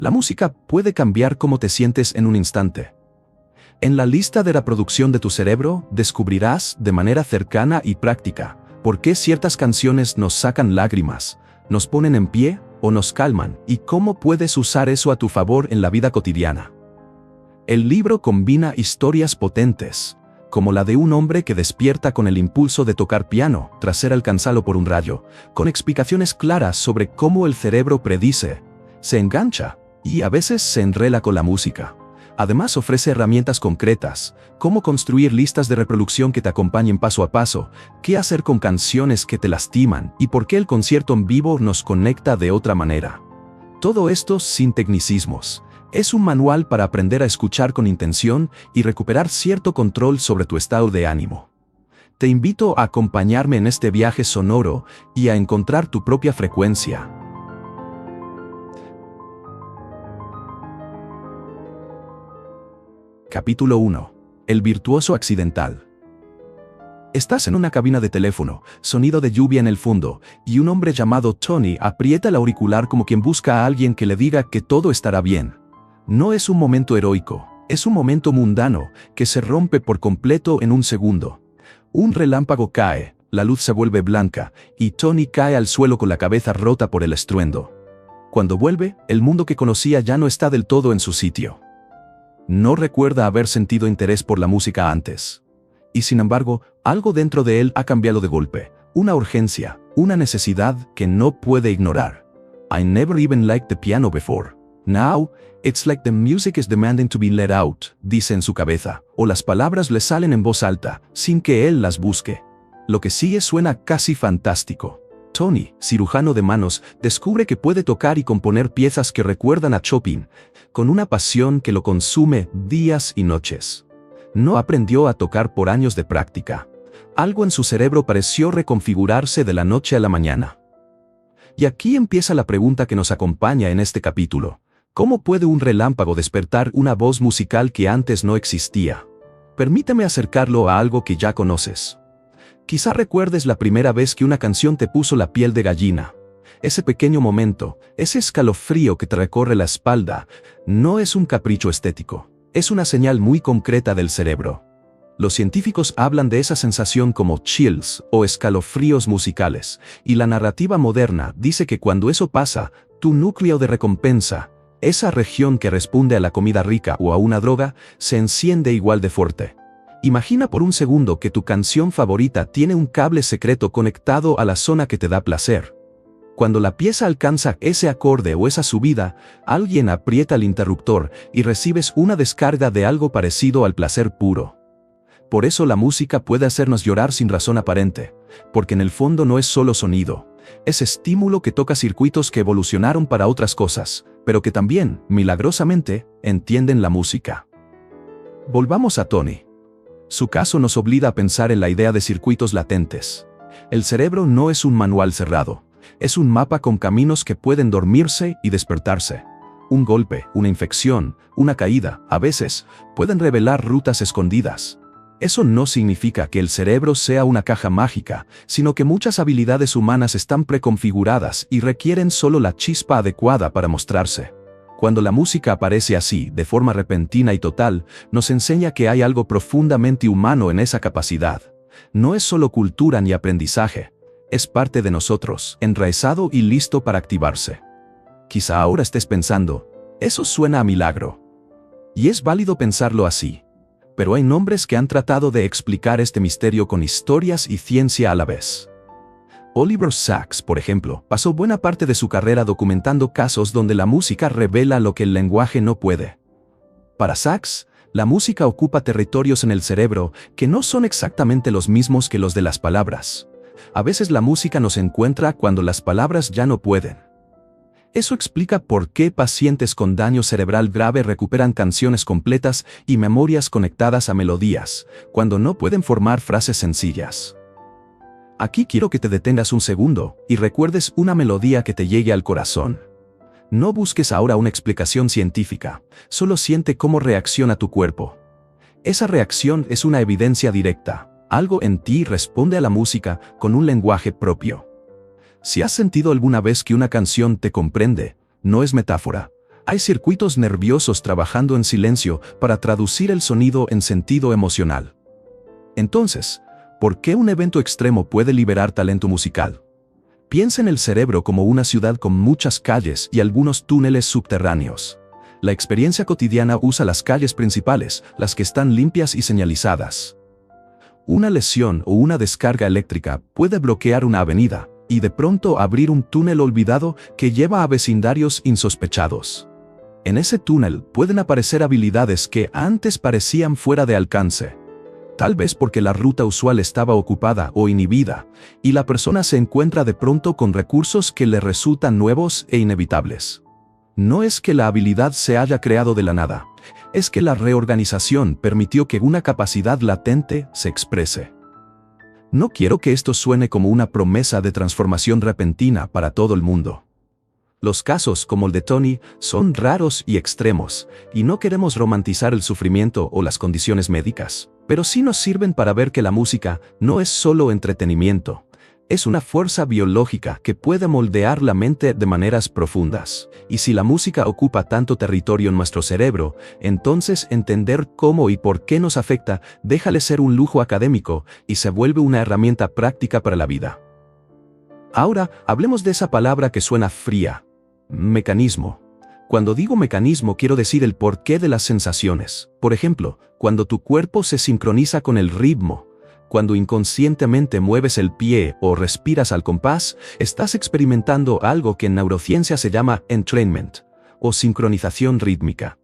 La música puede cambiar cómo te sientes en un instante. En la lista de reproducción de tu cerebro descubrirás de manera cercana y práctica por qué ciertas canciones nos sacan lágrimas, nos ponen en pie o nos calman y cómo puedes usar eso a tu favor en la vida cotidiana. El libro combina historias potentes, como la de un hombre que despierta con el impulso de tocar piano tras ser alcanzado por un rayo, con explicaciones claras sobre cómo el cerebro predice, se engancha y a veces se enreda con la música. Además ofrece herramientas concretas, cómo construir listas de reproducción que te acompañen paso a paso, qué hacer con canciones que te lastiman y por qué el concierto en vivo nos conecta de otra manera. Todo esto sin tecnicismos. Es un manual para aprender a escuchar con intención y recuperar cierto control sobre tu estado de ánimo. Te invito a acompañarme en este viaje sonoro y a encontrar tu propia frecuencia. Capítulo 1. El virtuoso accidental. Estás en una cabina de teléfono, sonido de lluvia en el fondo, y un hombre llamado Tony aprieta el auricular como quien busca a alguien que le diga que todo estará bien. No es un momento heroico, es un momento mundano que se rompe por completo en un segundo. Un relámpago cae, la luz se vuelve blanca, y Tony cae al suelo con la cabeza rota por el estruendo. Cuando vuelve, el mundo que conocía ya no está del todo en su sitio. No recuerda haber sentido interés por la música antes. Y sin embargo, algo dentro de él ha cambiado de golpe. Una urgencia, una necesidad que no puede ignorar. I never even liked the piano before. Now, it's like the music is demanding to be let out, dice en su cabeza, o las palabras le salen en voz alta, sin que él las busque. Lo que sigue suena casi fantástico. Tony, cirujano de manos, descubre que puede tocar y componer piezas que recuerdan a Chopin, con una pasión que lo consume días y noches. No aprendió a tocar por años de práctica. Algo en su cerebro pareció reconfigurarse de la noche a la mañana. Y aquí empieza la pregunta que nos acompaña en este capítulo. ¿Cómo puede un relámpago despertar una voz musical que antes no existía? Permíteme acercarlo a algo que ya conoces. Quizá recuerdes la primera vez que una canción te puso la piel de gallina. Ese pequeño momento, ese escalofrío que te recorre la espalda, no es un capricho estético, es una señal muy concreta del cerebro. Los científicos hablan de esa sensación como chills o escalofríos musicales, y la narrativa moderna dice que cuando eso pasa, tu núcleo de recompensa, esa región que responde a la comida rica o a una droga, se enciende igual de fuerte. Imagina por un segundo que tu canción favorita tiene un cable secreto conectado a la zona que te da placer. Cuando la pieza alcanza ese acorde o esa subida, alguien aprieta el interruptor y recibes una descarga de algo parecido al placer puro. Por eso la música puede hacernos llorar sin razón aparente, porque en el fondo no es solo sonido, es estímulo que toca circuitos que evolucionaron para otras cosas, pero que también, milagrosamente, entienden la música. Volvamos a Tony. Su caso nos obliga a pensar en la idea de circuitos latentes. El cerebro no es un manual cerrado, es un mapa con caminos que pueden dormirse y despertarse. Un golpe, una infección, una caída, a veces, pueden revelar rutas escondidas. Eso no significa que el cerebro sea una caja mágica, sino que muchas habilidades humanas están preconfiguradas y requieren solo la chispa adecuada para mostrarse. Cuando la música aparece así, de forma repentina y total, nos enseña que hay algo profundamente humano en esa capacidad. No es solo cultura ni aprendizaje, es parte de nosotros, enraizado y listo para activarse. Quizá ahora estés pensando, eso suena a milagro. Y es válido pensarlo así. Pero hay nombres que han tratado de explicar este misterio con historias y ciencia a la vez. Oliver Sacks, por ejemplo, pasó buena parte de su carrera documentando casos donde la música revela lo que el lenguaje no puede. Para Sacks, la música ocupa territorios en el cerebro que no son exactamente los mismos que los de las palabras. A veces la música nos encuentra cuando las palabras ya no pueden. Eso explica por qué pacientes con daño cerebral grave recuperan canciones completas y memorias conectadas a melodías, cuando no pueden formar frases sencillas. Aquí quiero que te detengas un segundo y recuerdes una melodía que te llegue al corazón. No busques ahora una explicación científica, solo siente cómo reacciona tu cuerpo. Esa reacción es una evidencia directa, algo en ti responde a la música con un lenguaje propio. Si has sentido alguna vez que una canción te comprende, no es metáfora, Hay circuitos nerviosos trabajando en silencio para traducir el sonido en sentido emocional. Entonces, ¿por qué un evento extremo puede liberar talento musical? Piensa en el cerebro como una ciudad con muchas calles y algunos túneles subterráneos. La experiencia cotidiana usa las calles principales, las que están limpias y señalizadas. Una lesión o una descarga eléctrica puede bloquear una avenida y de pronto abrir un túnel olvidado que lleva a vecindarios insospechados. En ese túnel pueden aparecer habilidades que antes parecían fuera de alcance. Tal vez porque la ruta usual estaba ocupada o inhibida, y la persona se encuentra de pronto con recursos que le resultan nuevos e inevitables. No es que la habilidad se haya creado de la nada, es que la reorganización permitió que una capacidad latente se exprese. No quiero que esto suene como una promesa de transformación repentina para todo el mundo. Los casos como el de Tony son raros y extremos, y no queremos romantizar el sufrimiento o las condiciones médicas, pero sí nos sirven para ver que la música no es solo entretenimiento, es una fuerza biológica que puede moldear la mente de maneras profundas. Y si la música ocupa tanto territorio en nuestro cerebro, entonces entender cómo y por qué nos afecta deja de ser un lujo académico y se vuelve una herramienta práctica para la vida. Ahora, hablemos de esa palabra que suena fría. Mecanismo. Cuando digo mecanismo quiero decir el porqué de las sensaciones. Por ejemplo, cuando tu cuerpo se sincroniza con el ritmo, cuando inconscientemente mueves el pie o respiras al compás, estás experimentando algo que en neurociencia se llama entrainment, o sincronización rítmica.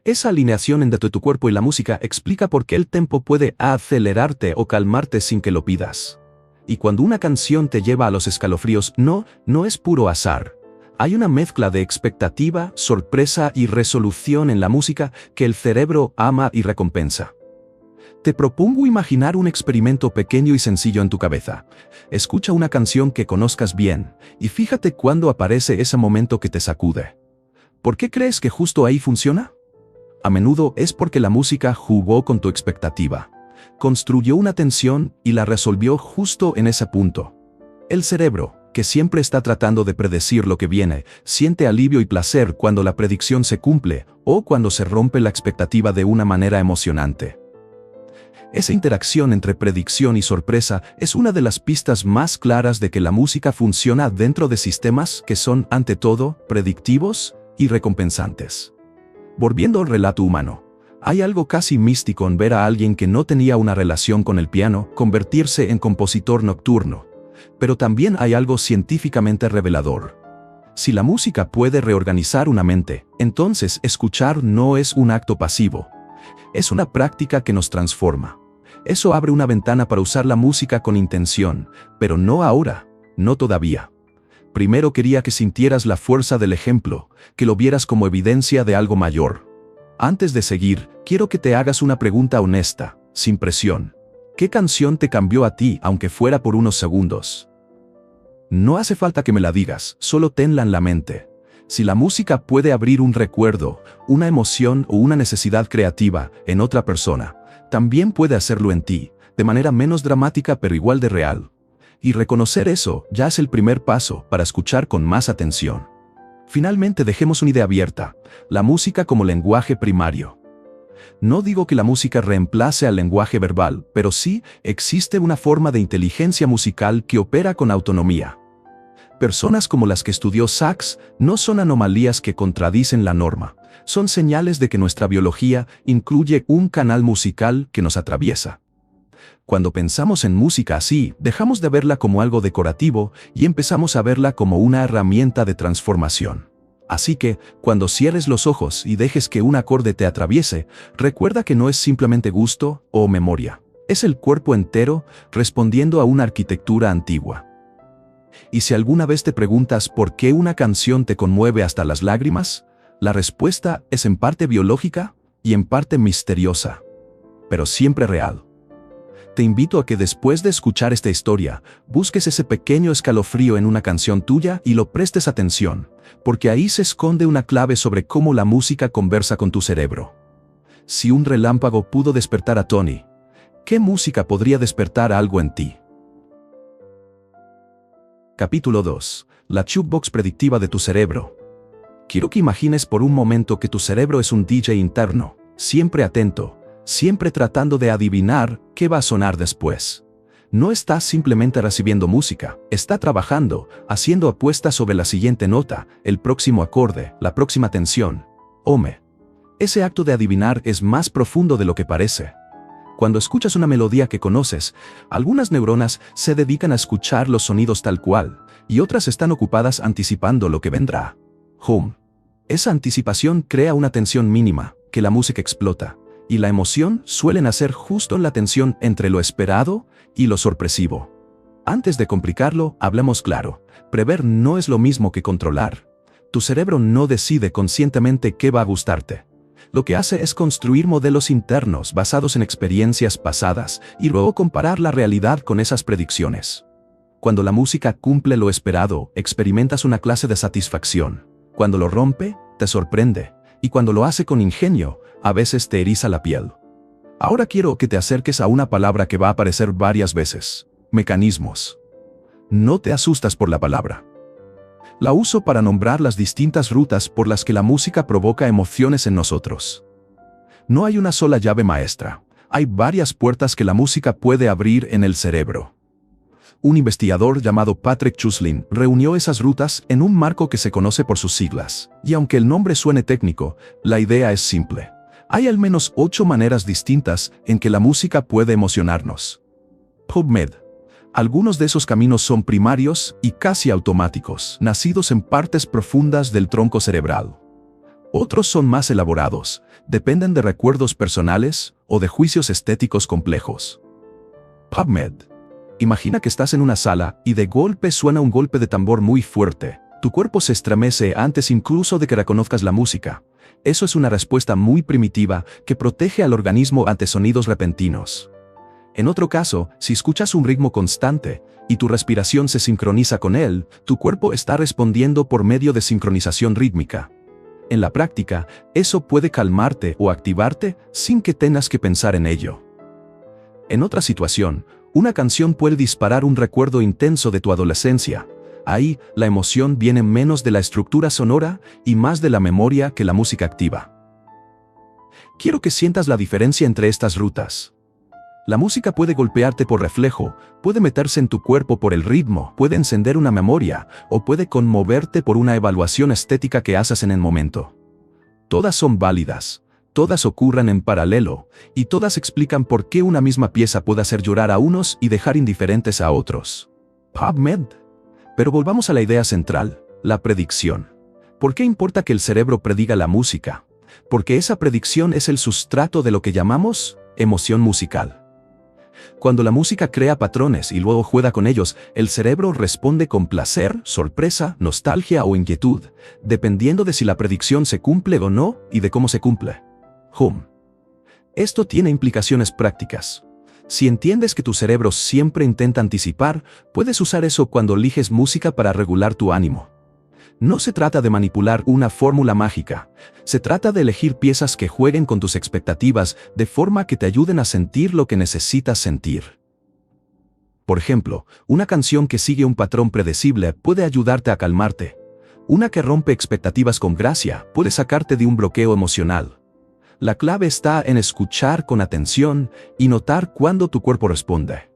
Esa alineación entre tu cuerpo y la música explica por qué el tempo puede acelerarte o calmarte sin que lo pidas. Y cuando una canción te lleva a los escalofríos, no es puro azar. Hay una mezcla de expectativa, sorpresa y resolución en la música que el cerebro ama y recompensa. Te propongo imaginar un experimento pequeño y sencillo en tu cabeza. Escucha una canción que conozcas bien y fíjate cuándo aparece ese momento que te sacude. ¿Por qué crees que justo ahí funciona? A menudo es porque la música jugó con tu expectativa, construyó una tensión y la resolvió justo en ese punto. El cerebro, que siempre está tratando de predecir lo que viene, siente alivio y placer cuando la predicción se cumple o cuando se rompe la expectativa de una manera emocionante. Esa interacción entre predicción y sorpresa es una de las pistas más claras de que la música funciona dentro de sistemas que son, ante todo, predictivos y recompensantes. Volviendo al relato humano, hay algo casi místico en ver a alguien que no tenía una relación con el piano convertirse en compositor nocturno, pero también hay algo científicamente revelador. Si la música puede reorganizar una mente, entonces escuchar no es un acto pasivo, es una práctica que nos transforma. Eso abre una ventana para usar la música con intención, pero no ahora, no todavía. Primero quería que sintieras la fuerza del ejemplo, que lo vieras como evidencia de algo mayor. Antes de seguir, quiero que te hagas una pregunta honesta, sin presión. ¿Qué canción te cambió a ti, aunque fuera por unos segundos? No hace falta que me la digas, solo tenla en la mente. Si la música puede abrir un recuerdo, una emoción o una necesidad creativa en otra persona, también puede hacerlo en ti, de manera menos dramática pero igual de real. Y reconocer eso ya es el primer paso para escuchar con más atención. Finalmente dejemos una idea abierta, la música como lenguaje primario. No digo que la música reemplace al lenguaje verbal, pero sí existe una forma de inteligencia musical que opera con autonomía. Personas como las que estudió Sachs no son anomalías que contradicen la norma, son señales de que nuestra biología incluye un canal musical que nos atraviesa. Cuando pensamos en música así, dejamos de verla como algo decorativo y empezamos a verla como una herramienta de transformación. Así que, cuando cierres los ojos y dejes que un acorde te atraviese, recuerda que no es simplemente gusto o memoria. Es el cuerpo entero respondiendo a una arquitectura antigua. Y si alguna vez te preguntas por qué una canción te conmueve hasta las lágrimas, la respuesta es en parte biológica y en parte misteriosa, pero siempre real. Te invito a que después de escuchar esta historia, busques ese pequeño escalofrío en una canción tuya y lo prestes atención, porque ahí se esconde una clave sobre cómo la música conversa con tu cerebro. Si un relámpago pudo despertar a Tony, ¿qué música podría despertar algo en ti? Capítulo 2. La jukebox predictiva de tu cerebro. Quiero que imagines por un momento que tu cerebro es un DJ interno, siempre atento, siempre tratando de adivinar qué va a sonar después. No está simplemente recibiendo música, está trabajando, haciendo apuestas sobre la siguiente nota, el próximo acorde, la próxima tensión. Ese acto de adivinar es más profundo de lo que parece. Cuando escuchas una melodía que conoces, algunas neuronas se dedican a escuchar los sonidos tal cual, y otras están ocupadas anticipando lo que vendrá. Esa anticipación crea una tensión mínima, que la música explota, y la emoción suele nacer justo en la tensión entre lo esperado y lo sorpresivo. Antes de complicarlo, hablemos claro. Prever no es lo mismo que controlar. Tu cerebro no decide conscientemente qué va a gustarte. Lo que hace es construir modelos internos basados en experiencias pasadas y luego comparar la realidad con esas predicciones. Cuando la música cumple lo esperado, experimentas una clase de satisfacción. Cuando lo rompe, te sorprende. Y cuando lo hace con ingenio, a veces te eriza la piel. Ahora quiero que te acerques a una palabra que va a aparecer varias veces. Mecanismos. No te asustas por la palabra. La uso para nombrar las distintas rutas por las que la música provoca emociones en nosotros. No hay una sola llave maestra. Hay varias puertas que la música puede abrir en el cerebro. Un investigador llamado Patrick Chuslin reunió esas rutas en un marco que se conoce por sus siglas. Y aunque el nombre suene técnico, la idea es simple. Hay al menos 8 maneras distintas en que la música puede emocionarnos. PubMed. Algunos de esos caminos son primarios y casi automáticos, nacidos en partes profundas del tronco cerebral. Otros son más elaborados, dependen de recuerdos personales o de juicios estéticos complejos. PubMed. Imagina que estás en una sala y de golpe suena un golpe de tambor muy fuerte. Tu cuerpo se estremece antes incluso de que reconozcas la música. Eso es una respuesta muy primitiva que protege al organismo ante sonidos repentinos. En otro caso, si escuchas un ritmo constante y tu respiración se sincroniza con él, tu cuerpo está respondiendo por medio de sincronización rítmica. En la práctica, eso puede calmarte o activarte sin que tengas que pensar en ello. En otra situación, una canción puede disparar un recuerdo intenso de tu adolescencia. Ahí, la emoción viene menos de la estructura sonora y más de la memoria que la música activa. Quiero que sientas la diferencia entre estas rutas. La música puede golpearte por reflejo, puede meterse en tu cuerpo por el ritmo, puede encender una memoria, o puede conmoverte por una evaluación estética que haces en el momento. Todas son válidas, todas ocurren en paralelo, y todas explican por qué una misma pieza puede hacer llorar a unos y dejar indiferentes a otros. PubMed. Pero volvamos a la idea central, la predicción. ¿Por qué importa que el cerebro prediga la música? Porque esa predicción es el sustrato de lo que llamamos emoción musical. Cuando la música crea patrones y luego juega con ellos, el cerebro responde con placer, sorpresa, nostalgia o inquietud, dependiendo de si la predicción se cumple o no y de cómo se cumple. Esto tiene implicaciones prácticas. Si entiendes que tu cerebro siempre intenta anticipar, puedes usar eso cuando eliges música para regular tu ánimo. No se trata de manipular una fórmula mágica, se trata de elegir piezas que jueguen con tus expectativas de forma que te ayuden a sentir lo que necesitas sentir. Por ejemplo, una canción que sigue un patrón predecible puede ayudarte a calmarte. Una que rompe expectativas con gracia puede sacarte de un bloqueo emocional. La clave está en escuchar con atención y notar cuándo tu cuerpo responde.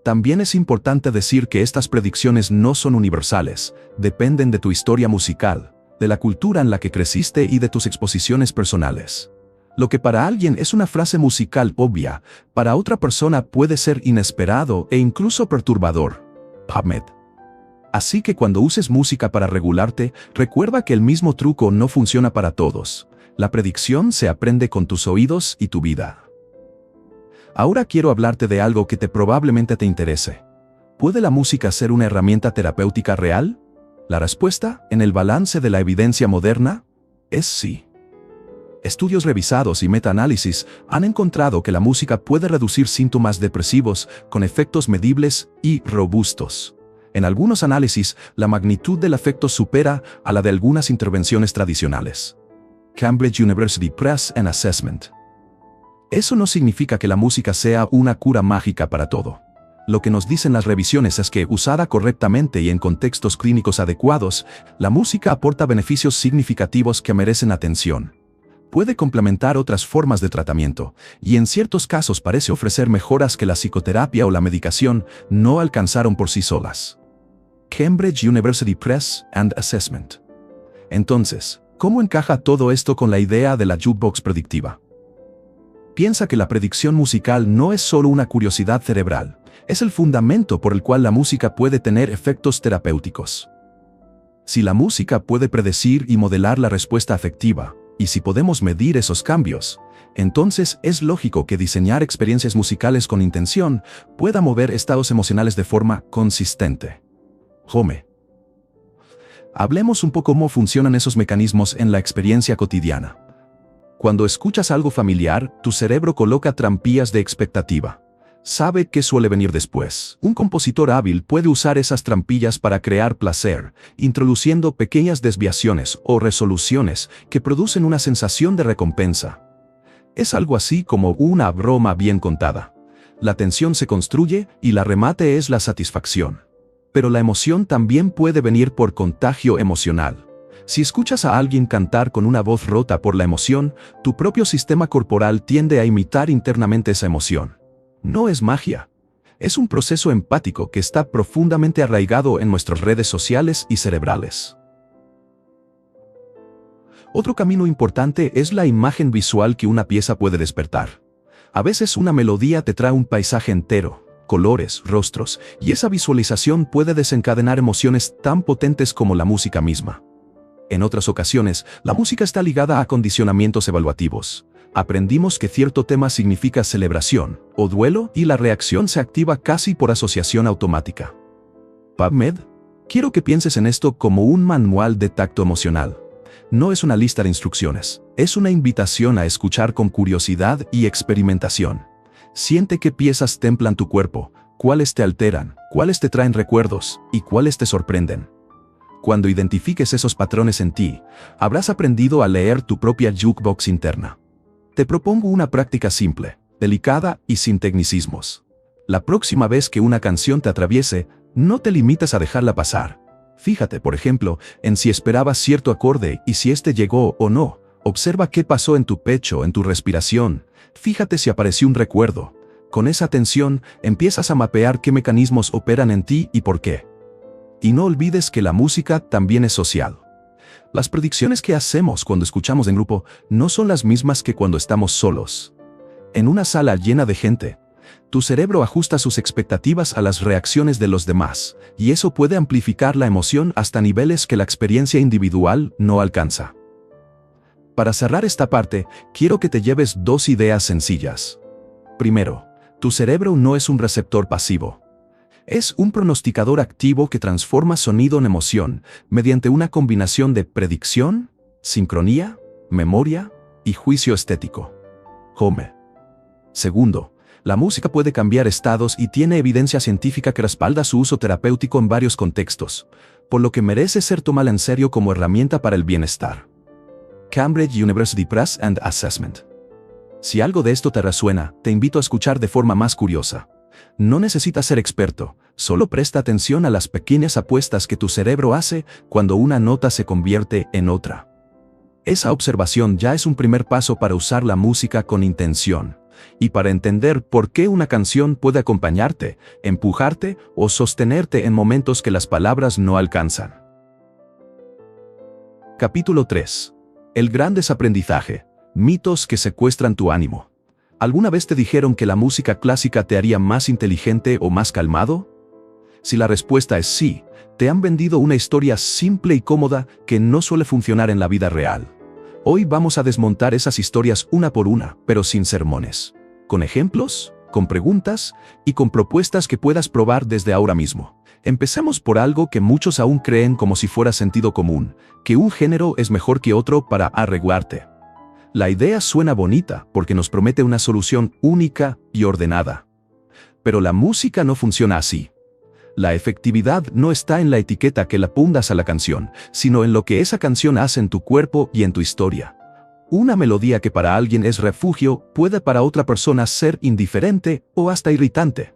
También es importante decir que estas predicciones no son universales, dependen de tu historia musical, de la cultura en la que creciste y de tus exposiciones personales. Lo que para alguien es una frase musical obvia, para otra persona puede ser inesperado e incluso perturbador. PubMed. Así que cuando uses música para regularte, recuerda que el mismo truco no funciona para todos. La predicción se aprende con tus oídos y tu vida. Ahora quiero hablarte de algo que probablemente te interese. ¿Puede la música ser una herramienta terapéutica real? La respuesta, en el balance de la evidencia moderna, es sí. Estudios revisados y metaanálisis han encontrado que la música puede reducir síntomas depresivos con efectos medibles y robustos. En algunos análisis, la magnitud del efecto supera a la de algunas intervenciones tradicionales. Cambridge University Press and Assessment. Eso no significa que la música sea una cura mágica para todo. Lo que nos dicen las revisiones es que, usada correctamente y en contextos clínicos adecuados, la música aporta beneficios significativos que merecen atención. Puede complementar otras formas de tratamiento, y en ciertos casos parece ofrecer mejoras que la psicoterapia o la medicación no alcanzaron por sí solas. Cambridge University Press and Assessment. Entonces, ¿cómo encaja todo esto con la idea de la jukebox predictiva? Piensa que la predicción musical no es solo una curiosidad cerebral, es el fundamento por el cual la música puede tener efectos terapéuticos. Si la música puede predecir y modelar la respuesta afectiva, y si podemos medir esos cambios, entonces es lógico que diseñar experiencias musicales con intención pueda mover estados emocionales de forma consistente. Home. Hablemos un poco cómo funcionan esos mecanismos en la experiencia cotidiana. Cuando escuchas algo familiar, tu cerebro coloca trampillas de expectativa. Sabe qué suele venir después. Un compositor hábil puede usar esas trampillas para crear placer, introduciendo pequeñas desviaciones o resoluciones que producen una sensación de recompensa. Es algo así como una broma bien contada. La tensión se construye y la remate es la satisfacción. Pero la emoción también puede venir por contagio emocional. Si escuchas a alguien cantar con una voz rota por la emoción, tu propio sistema corporal tiende a imitar internamente esa emoción. No es magia. Es un proceso empático que está profundamente arraigado en nuestras redes sociales y cerebrales. Otro camino importante es la imagen visual que una pieza puede despertar. A veces una melodía te trae un paisaje entero, colores, rostros, y esa visualización puede desencadenar emociones tan potentes como la música misma. En otras ocasiones, la música está ligada a condicionamientos evaluativos. Aprendimos que cierto tema significa celebración o duelo y la reacción se activa casi por asociación automática. PubMed. Quiero que pienses en esto como un manual de tacto emocional. No es una lista de instrucciones, es una invitación a escuchar con curiosidad y experimentación. Siente qué piezas templan tu cuerpo, cuáles te alteran, cuáles te traen recuerdos y cuáles te sorprenden. Cuando identifiques esos patrones en ti, habrás aprendido a leer tu propia jukebox interna. Te propongo una práctica simple, delicada y sin tecnicismos. La próxima vez que una canción te atraviese, no te limites a dejarla pasar. Fíjate, por ejemplo, en si esperabas cierto acorde y si este llegó o no. Observa qué pasó en tu pecho, en tu respiración. Fíjate si apareció un recuerdo. Con esa atención, empiezas a mapear qué mecanismos operan en ti y por qué. Y no olvides que la música también es social. Las predicciones que hacemos cuando escuchamos en grupo no son las mismas que cuando estamos solos. En una sala llena de gente, tu cerebro ajusta sus expectativas a las reacciones de los demás, y eso puede amplificar la emoción hasta niveles que la experiencia individual no alcanza. Para cerrar esta parte, quiero que te lleves dos ideas sencillas. Primero, tu cerebro no es un receptor pasivo. Es un pronosticador activo que transforma sonido en emoción mediante una combinación de predicción, sincronía, memoria y juicio estético. Home. Segundo, la música puede cambiar estados y tiene evidencia científica que respalda su uso terapéutico en varios contextos, por lo que merece ser tomada en serio como herramienta para el bienestar. Cambridge University Press and Assessment. Si algo de esto te resuena, te invito a escuchar de forma más curiosa. No necesitas ser experto, solo presta atención a las pequeñas apuestas que tu cerebro hace cuando una nota se convierte en otra. Esa observación ya es un primer paso para usar la música con intención, y para entender por qué una canción puede acompañarte, empujarte o sostenerte en momentos que las palabras no alcanzan. Capítulo 3. El gran desaprendizaje. Mitos que secuestran tu ánimo. ¿Alguna vez te dijeron que la música clásica te haría más inteligente o más calmado? Si la respuesta es sí, te han vendido una historia simple y cómoda que no suele funcionar en la vida real. Hoy vamos a desmontar esas historias una por una, pero sin sermones. Con ejemplos, con preguntas y con propuestas que puedas probar desde ahora mismo. Empecemos por algo que muchos aún creen como si fuera sentido común, que un género es mejor que otro para arreglarte. La idea suena bonita porque nos promete una solución única y ordenada. Pero la música no funciona así. La efectividad no está en la etiqueta que le pongas a la canción, sino en lo que esa canción hace en tu cuerpo y en tu historia. Una melodía que para alguien es refugio puede para otra persona ser indiferente o hasta irritante.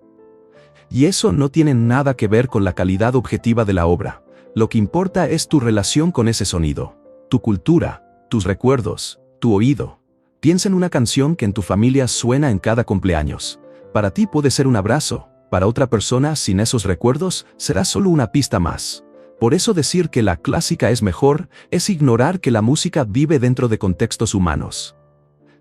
Y eso no tiene nada que ver con la calidad objetiva de la obra. Lo que importa es tu relación con ese sonido, tu cultura, tus recuerdos, tu oído. Piensa en una canción que en tu familia suena en cada cumpleaños. Para ti puede ser un abrazo, para otra persona sin esos recuerdos será solo una pista más. Por eso decir que la clásica es mejor es ignorar que la música vive dentro de contextos humanos.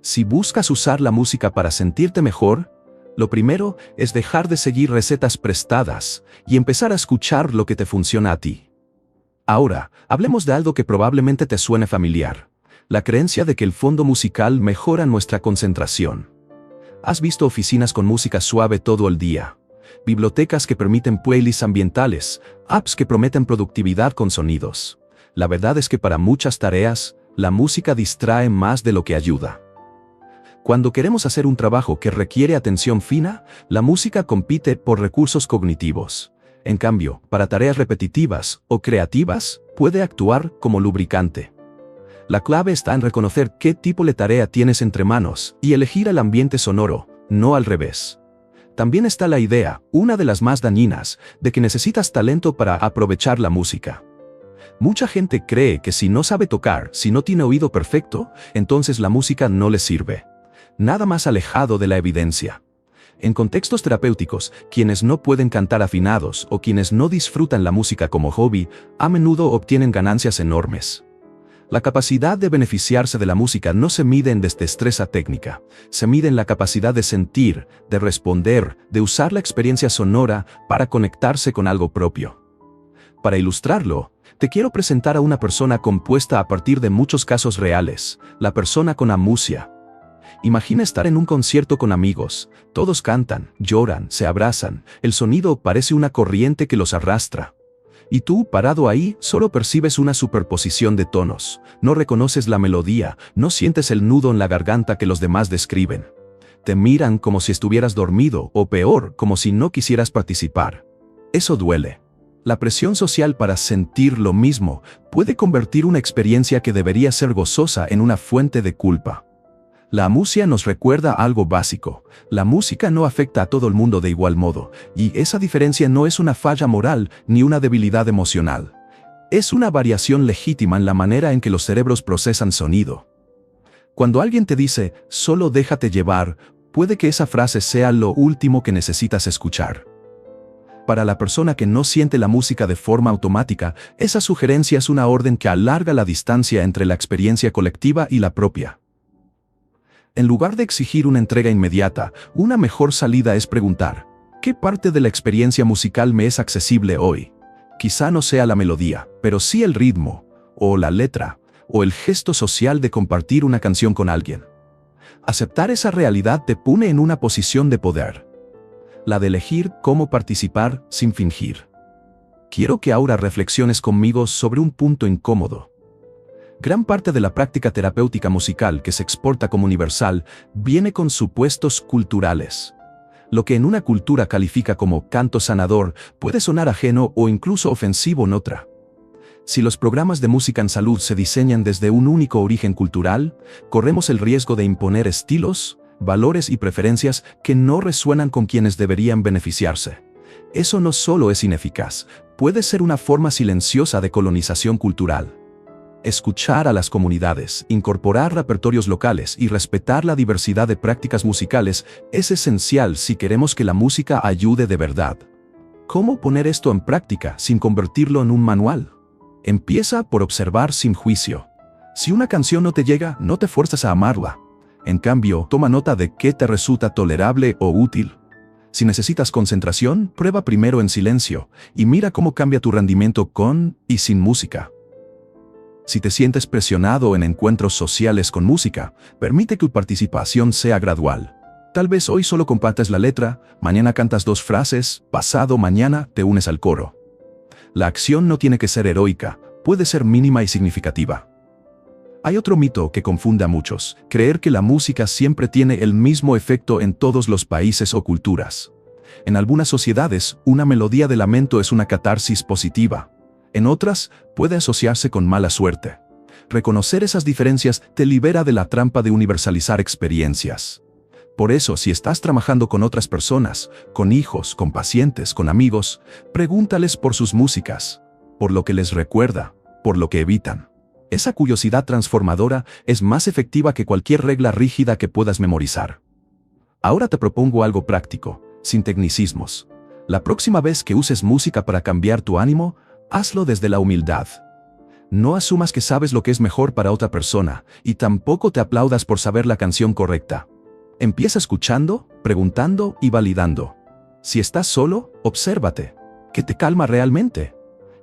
Si buscas usar la música para sentirte mejor, lo primero es dejar de seguir recetas prestadas y empezar a escuchar lo que te funciona a ti. Ahora, hablemos de algo que probablemente te suene familiar: la creencia de que el fondo musical mejora nuestra concentración. ¿Has visto oficinas con música suave todo el día? Bibliotecas que permiten playlists ambientales, apps que prometen productividad con sonidos. La verdad es que para muchas tareas, la música distrae más de lo que ayuda. Cuando queremos hacer un trabajo que requiere atención fina, la música compite por recursos cognitivos. En cambio, para tareas repetitivas o creativas, puede actuar como lubricante. La clave está en reconocer qué tipo de tarea tienes entre manos y elegir el ambiente sonoro, no al revés. También está la idea, una de las más dañinas, de que necesitas talento para aprovechar la música. Mucha gente cree que si no sabe tocar, si no tiene oído perfecto, entonces la música no le sirve. Nada más alejado de la evidencia. En contextos terapéuticos, quienes no pueden cantar afinados o quienes no disfrutan la música como hobby, a menudo obtienen ganancias enormes. La capacidad de beneficiarse de la música no se mide en destreza técnica, se mide en la capacidad de sentir, de responder, de usar la experiencia sonora para conectarse con algo propio. Para ilustrarlo, te quiero presentar a una persona compuesta a partir de muchos casos reales, la persona con amusia. Imagina estar en un concierto con amigos, todos cantan, lloran, se abrazan, el sonido parece una corriente que los arrastra. Y tú, parado ahí, solo percibes una superposición de tonos, no reconoces la melodía, no sientes el nudo en la garganta que los demás describen. Te miran como si estuvieras dormido, o peor, como si no quisieras participar. Eso duele. La presión social para sentir lo mismo puede convertir una experiencia que debería ser gozosa en una fuente de culpa. La amusia nos recuerda algo básico: la música no afecta a todo el mundo de igual modo, y esa diferencia no es una falla moral ni una debilidad emocional. Es una variación legítima en la manera en que los cerebros procesan sonido. Cuando alguien te dice, solo déjate llevar, puede que esa frase sea lo último que necesitas escuchar. Para la persona que no siente la música de forma automática, esa sugerencia es una orden que alarga la distancia entre la experiencia colectiva y la propia. En lugar de exigir una entrega inmediata, una mejor salida es preguntar: ¿qué parte de la experiencia musical me es accesible hoy? Quizá no sea la melodía, pero sí el ritmo, o la letra, o el gesto social de compartir una canción con alguien. Aceptar esa realidad te pone en una posición de poder. La de elegir cómo participar sin fingir. Quiero que ahora reflexiones conmigo sobre un punto incómodo. Gran parte de la práctica terapéutica musical que se exporta como universal viene con supuestos culturales. Lo que en una cultura califica como canto sanador puede sonar ajeno o incluso ofensivo en otra. Si los programas de música en salud se diseñan desde un único origen cultural, corremos el riesgo de imponer estilos, valores y preferencias que no resuenan con quienes deberían beneficiarse. Eso no solo es ineficaz, puede ser una forma silenciosa de colonización cultural. Escuchar a las comunidades, incorporar repertorios locales y respetar la diversidad de prácticas musicales es esencial si queremos que la música ayude de verdad. ¿Cómo poner esto en práctica sin convertirlo en un manual? Empieza por observar sin juicio. Si una canción no te llega, no te fuerces a amarla. En cambio, toma nota de qué te resulta tolerable o útil. Si necesitas concentración, prueba primero en silencio y mira cómo cambia tu rendimiento con y sin música. Si te sientes presionado en encuentros sociales con música, permite que tu participación sea gradual. Tal vez hoy solo compartes la letra, mañana cantas 2 frases, pasado mañana te unes al coro. La acción no tiene que ser heroica, puede ser mínima y significativa. Hay otro mito que confunde a muchos: creer que la música siempre tiene el mismo efecto en todos los países o culturas. En algunas sociedades, una melodía de lamento es una catarsis positiva. En otras, puede asociarse con mala suerte. Reconocer esas diferencias te libera de la trampa de universalizar experiencias. Por eso, si estás trabajando con otras personas, con hijos, con pacientes, con amigos, pregúntales por sus músicas, por lo que les recuerda, por lo que evitan. Esa curiosidad transformadora es más efectiva que cualquier regla rígida que puedas memorizar. Ahora te propongo algo práctico, sin tecnicismos. La próxima vez que uses música para cambiar tu ánimo, hazlo desde la humildad. No asumas que sabes lo que es mejor para otra persona, y tampoco te aplaudas por saber la canción correcta. Empieza escuchando, preguntando y validando. Si estás solo, obsérvate. ¿Qué te calma realmente?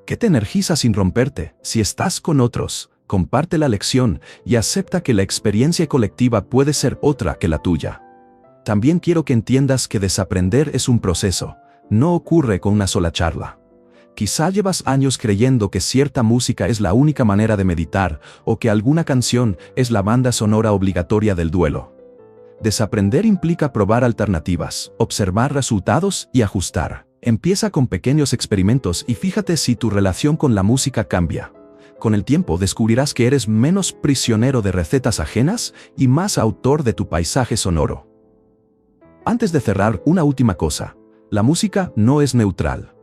¿Qué te energiza sin romperte? Si estás con otros, comparte la lección y acepta que la experiencia colectiva puede ser otra que la tuya. También quiero que entiendas que desaprender es un proceso, no ocurre con una sola charla. Quizá llevas años creyendo que cierta música es la única manera de meditar o que alguna canción es la banda sonora obligatoria del duelo. Desaprender implica probar alternativas, observar resultados y ajustar. Empieza con pequeños experimentos y fíjate si tu relación con la música cambia. Con el tiempo descubrirás que eres menos prisionero de recetas ajenas y más autor de tu paisaje sonoro. Antes de cerrar, una última cosa. La música no es neutral.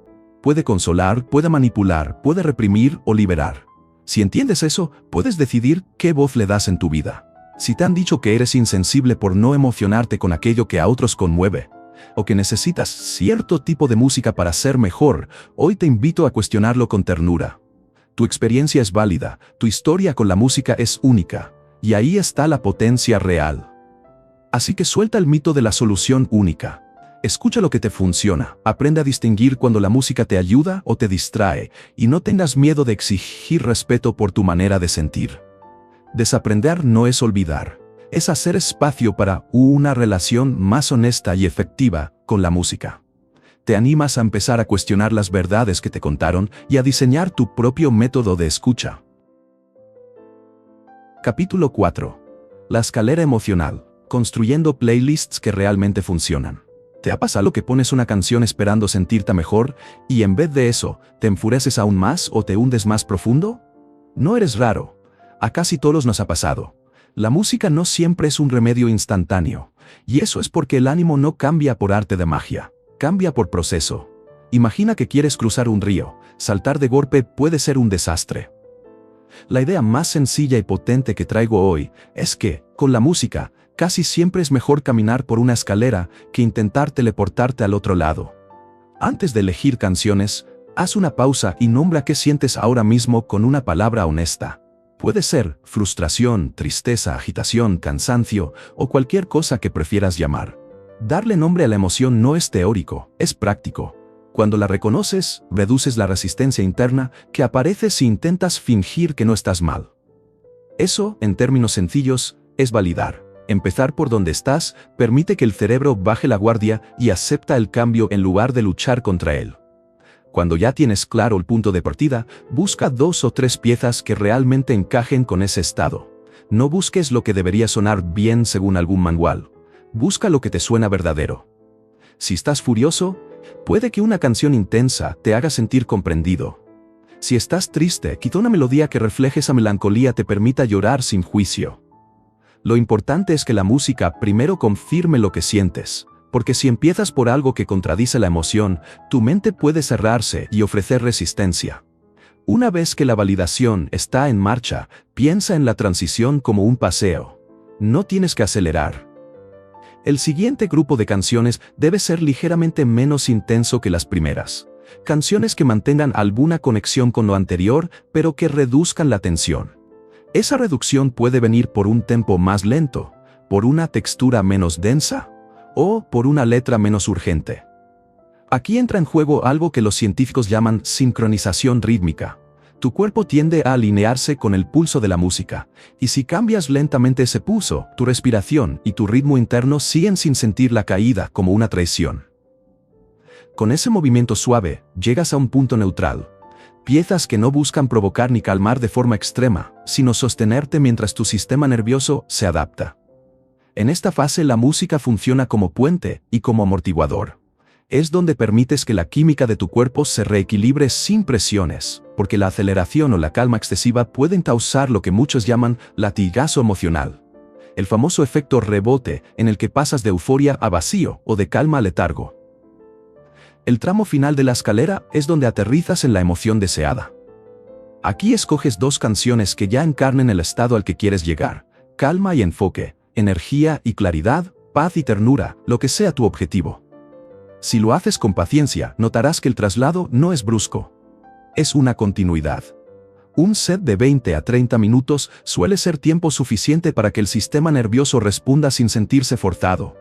Puede consolar, puede manipular, puede reprimir o liberar. Si entiendes eso, puedes decidir qué voz le das en tu vida. Si te han dicho que eres insensible por no emocionarte con aquello que a otros conmueve, o que necesitas cierto tipo de música para ser mejor, hoy te invito a cuestionarlo con ternura. Tu experiencia es válida, tu historia con la música es única, y ahí está la potencia real. Así que suelta el mito de la solución única. Escucha lo que te funciona, aprende a distinguir cuando la música te ayuda o te distrae, y no tengas miedo de exigir respeto por tu manera de sentir. Desaprender no es olvidar, es hacer espacio para una relación más honesta y efectiva con la música. Te animas a empezar a cuestionar las verdades que te contaron y a diseñar tu propio método de escucha. Capítulo 4. La escalera emocional. Construyendo playlists que realmente funcionan. ¿Te ha pasado que pones una canción esperando sentirte mejor y en vez de eso, te enfureces aún más o te hundes más profundo? No eres raro. A casi todos nos ha pasado. La música no siempre es un remedio instantáneo, y eso es porque el ánimo no cambia por arte de magia, cambia por proceso. Imagina que quieres cruzar un río, saltar de golpe puede ser un desastre. La idea más sencilla y potente que traigo hoy es que, con la música, casi siempre es mejor caminar por una escalera que intentar teleportarte al otro lado. Antes de elegir canciones, haz una pausa y nombra qué sientes ahora mismo con una palabra honesta. Puede ser frustración, tristeza, agitación, cansancio o cualquier cosa que prefieras llamar. Darle nombre a la emoción no es teórico, es práctico. Cuando la reconoces, reduces la resistencia interna que aparece si intentas fingir que no estás mal. Eso, en términos sencillos, es validar. Empezar por donde estás permite que el cerebro baje la guardia y acepta el cambio en lugar de luchar contra él. Cuando ya tienes claro el punto de partida, busca 2 o 3 piezas que realmente encajen con ese estado. No busques lo que debería sonar bien según algún manual. Busca lo que te suena verdadero. Si estás furioso, puede que una canción intensa te haga sentir comprendido. Si estás triste, quizá una melodía que refleje esa melancolía te permita llorar sin juicio. Lo importante es que la música primero confirme lo que sientes. Porque si empiezas por algo que contradice la emoción, tu mente puede cerrarse y ofrecer resistencia. Una vez que la validación está en marcha, piensa en la transición como un paseo. No tienes que acelerar. El siguiente grupo de canciones debe ser ligeramente menos intenso que las primeras. Canciones que mantengan alguna conexión con lo anterior, pero que reduzcan la tensión. Esa reducción puede venir por un tempo más lento, por una textura menos densa, o por una letra menos urgente. Aquí entra en juego algo que los científicos llaman sincronización rítmica. Tu cuerpo tiende a alinearse con el pulso de la música, y si cambias lentamente ese pulso, tu respiración y tu ritmo interno siguen sin sentir la caída como una traición. Con ese movimiento suave, llegas a un punto neutral. Piezas que no buscan provocar ni calmar de forma extrema, sino sostenerte mientras tu sistema nervioso se adapta. En esta fase la música funciona como puente y como amortiguador. Es donde permites que la química de tu cuerpo se reequilibre sin presiones, porque la aceleración o la calma excesiva pueden causar lo que muchos llaman latigazo emocional. el famoso efecto rebote en el que pasas de euforia a vacío o de calma a letargo. El tramo final de la escalera es donde aterrizas en la emoción deseada. Aquí escoges 2 canciones que ya encarnen el estado al que quieres llegar: calma y enfoque, energía y claridad, paz y ternura, lo que sea tu objetivo. Si lo haces con paciencia, notarás que el traslado no es brusco. Es una continuidad. Un set de 20 a 30 minutos suele ser tiempo suficiente para que el sistema nervioso responda sin sentirse forzado.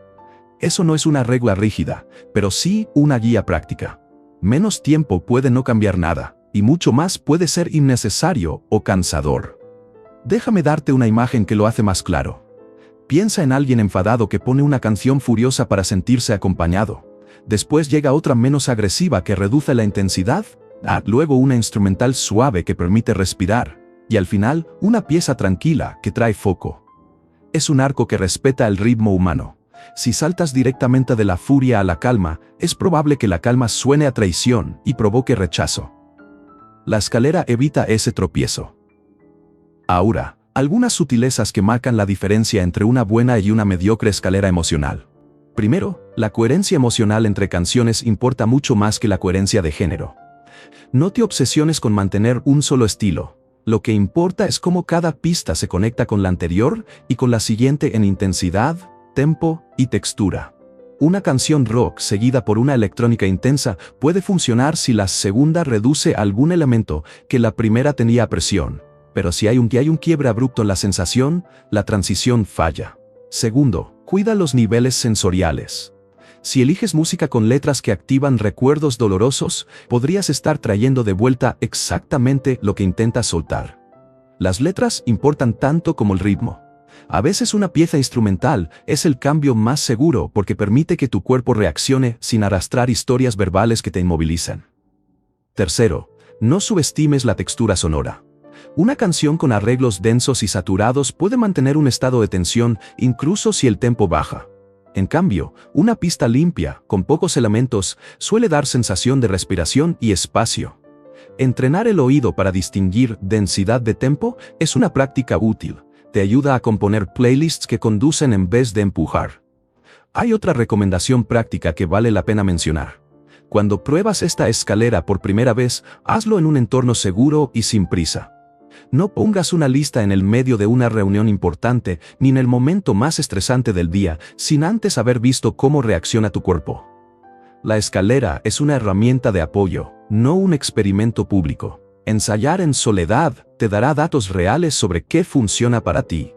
Eso no es una regla rígida, pero sí una guía práctica. Menos tiempo puede no cambiar nada, y mucho más puede ser innecesario o cansador. Déjame darte una imagen que lo hace más claro. Piensa en alguien enfadado que pone una canción furiosa para sentirse acompañado. Después llega otra menos agresiva que reduce la intensidad. Luego una instrumental suave que permite respirar. Y al final, una pieza tranquila que trae foco. Es un arco que respeta el ritmo humano. Si saltas directamente de la furia a la calma, es probable que la calma suene a traición y provoque rechazo. La escalera evita ese tropiezo. Ahora, algunas sutilezas que marcan la diferencia entre una buena y una mediocre escalera emocional. Primero, la coherencia emocional entre canciones importa mucho más que la coherencia de género. No te obsesiones con mantener un solo estilo. Lo que importa es cómo cada pista se conecta con la anterior y con la siguiente en intensidad, tempo y textura. Una canción rock seguida por una electrónica intensa puede funcionar si la segunda reduce algún elemento que la primera tenía a presión, pero si hay un quiebre abrupto en la sensación, la transición falla. Segundo, cuida los niveles sensoriales. Si eliges música con letras que activan recuerdos dolorosos, podrías estar trayendo de vuelta exactamente lo que intentas soltar. Las letras importan tanto como el ritmo. A veces una pieza instrumental es el cambio más seguro porque permite que tu cuerpo reaccione sin arrastrar historias verbales que te inmovilizan. Tercero, no subestimes la textura sonora. Una canción con arreglos densos y saturados puede mantener un estado de tensión incluso si el tempo baja. En cambio, una pista limpia, con pocos elementos, suele dar sensación de respiración y espacio. Entrenar el oído para distinguir densidad de tempo es una práctica útil. Te ayuda a componer playlists que conducen en vez de empujar. Hay otra recomendación práctica que vale la pena mencionar. Cuando pruebas esta escalera por primera vez, hazlo en un entorno seguro y sin prisa. No pongas una lista en el medio de una reunión importante ni en el momento más estresante del día, sin antes haber visto cómo reacciona tu cuerpo. La escalera es una herramienta de apoyo, no un experimento público. Ensayar en soledad te dará datos reales sobre qué funciona para ti.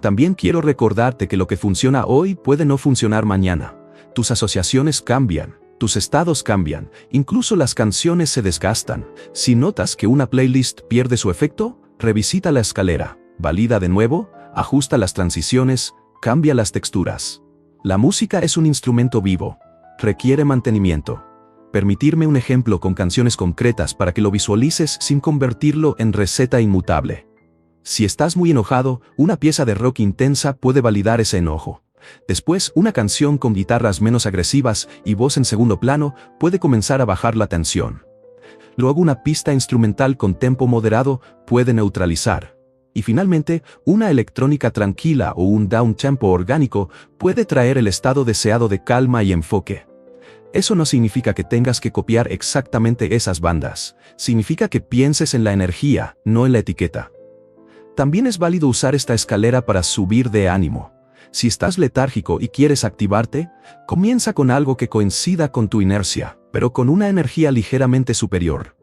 También quiero recordarte que lo que funciona hoy puede no funcionar mañana. Tus asociaciones cambian. Tus estados cambian, incluso las canciones se desgastan. Si notas que una playlist pierde su efecto, revisita la escalera, valida de nuevo, ajusta las transiciones, cambia las texturas. La música es un instrumento vivo, requiere mantenimiento. Permitirme un ejemplo con canciones concretas para que lo visualices sin convertirlo en receta inmutable. Si estás muy enojado, una pieza de rock intensa puede validar ese enojo. Después, una canción con guitarras menos agresivas y voz en segundo plano puede comenzar a bajar la tensión. Luego una pista instrumental con tempo moderado puede neutralizar. Y finalmente, una electrónica tranquila o un downtempo orgánico puede traer el estado deseado de calma y enfoque. Eso no significa que tengas que copiar exactamente esas bandas. Significa que pienses en la energía, no en la etiqueta. También es válido usar esta escalera para subir de ánimo. Si estás letárgico y quieres activarte, comienza con algo que coincida con tu inercia, pero con una energía ligeramente superior.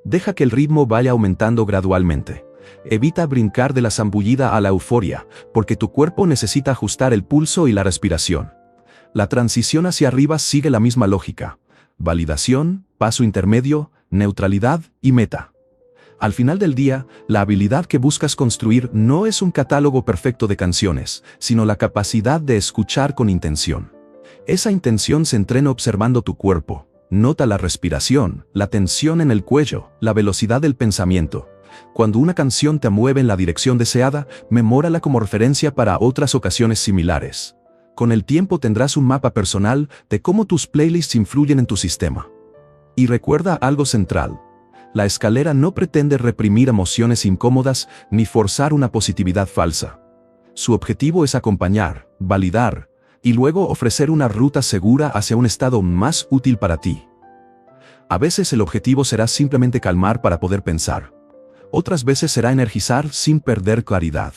Deja que el ritmo vaya aumentando gradualmente. Evita brincar de la zambullida a la euforia, porque tu cuerpo necesita ajustar el pulso y la respiración. La transición hacia arriba sigue la misma lógica: validación, paso intermedio, neutralidad y meta. Al final del día, la habilidad que buscas construir no es un catálogo perfecto de canciones, sino la capacidad de escuchar con intención. Esa intención se entrena observando tu cuerpo. Nota la respiración, la tensión en el cuello, la velocidad del pensamiento. Cuando una canción te mueve en la dirección deseada, memórala como referencia para otras ocasiones similares. Con el tiempo tendrás un mapa personal de cómo tus playlists influyen en tu sistema. Y recuerda algo central. La escalera no pretende reprimir emociones incómodas ni forzar una positividad falsa. Su objetivo es acompañar, validar, y luego ofrecer una ruta segura hacia un estado más útil para ti. A veces el objetivo será simplemente calmar para poder pensar. Otras veces será energizar sin perder claridad.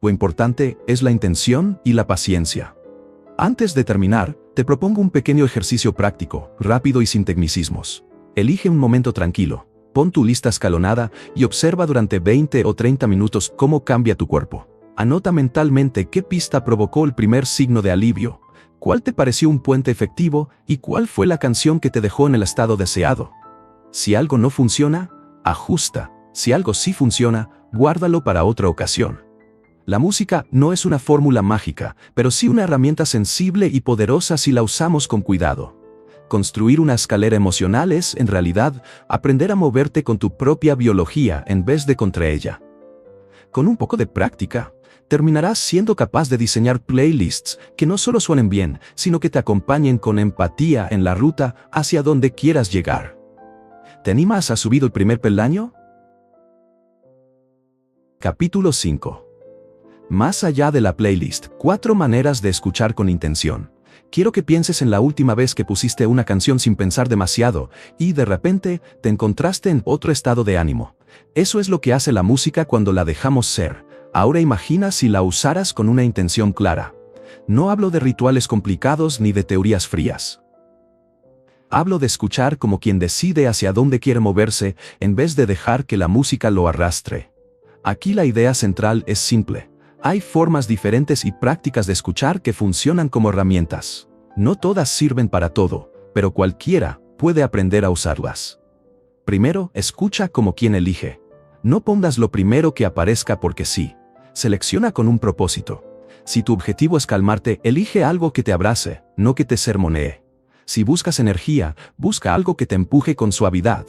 Lo importante es la intención y la paciencia. Antes de terminar, te propongo un pequeño ejercicio práctico, rápido y sin tecnicismos. Elige un momento tranquilo, pon tu lista escalonada y observa durante 20 o 30 minutos cómo cambia tu cuerpo. Anota mentalmente qué pista provocó el primer signo de alivio, cuál te pareció un puente efectivo y cuál fue la canción que te dejó en el estado deseado. Si algo no funciona, ajusta. Si algo sí funciona, guárdalo para otra ocasión. La música no es una fórmula mágica, pero sí una herramienta sensible y poderosa si la usamos con cuidado. Construir una escalera emocional es, en realidad, aprender a moverte con tu propia biología en vez de contra ella. Con un poco de práctica, terminarás siendo capaz de diseñar playlists que no solo suenen bien, sino que te acompañen con empatía en la ruta hacia donde quieras llegar. ¿Te animas a subir el primer peldaño? Capítulo 5. Más allá de la playlist, 4 maneras de escuchar con intención. Quiero que pienses en la última vez que pusiste una canción sin pensar demasiado y de repente te encontraste en otro estado de ánimo. Eso es lo que hace la música cuando la dejamos ser. Ahora imagina si la usaras con una intención clara. No hablo de rituales complicados ni de teorías frías. Hablo de escuchar como quien decide hacia dónde quiere moverse en vez de dejar que la música lo arrastre. Aquí la idea central es simple. Hay formas diferentes y prácticas de escuchar que funcionan como herramientas. No todas sirven para todo, pero cualquiera puede aprender a usarlas. Primero, escucha como quien elige. No pongas lo primero que aparezca porque sí. Selecciona con un propósito. Si tu objetivo es calmarte, elige algo que te abrace, no que te sermonee. Si buscas energía, busca algo que te empuje con suavidad.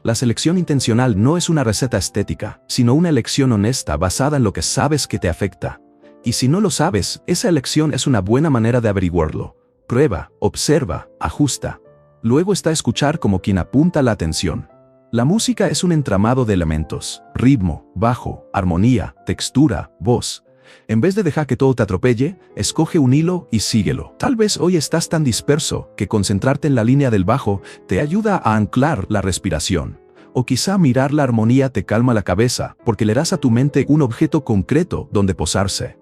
La selección intencional no es una receta estética, sino una elección honesta basada en lo que sabes que te afecta. Y si no lo sabes, esa elección es una buena manera de averiguarlo. Prueba, observa, ajusta. Luego está escuchar como quien apunta la atención. La música es un entramado de elementos: ritmo, bajo, armonía, textura, voz. En vez de dejar que todo te atropelle, escoge un hilo y síguelo. Tal vez hoy estás tan disperso que concentrarte en la línea del bajo te ayuda a anclar la respiración. O quizá mirar la armonía te calma la cabeza porque le das a tu mente un objeto concreto donde posarse.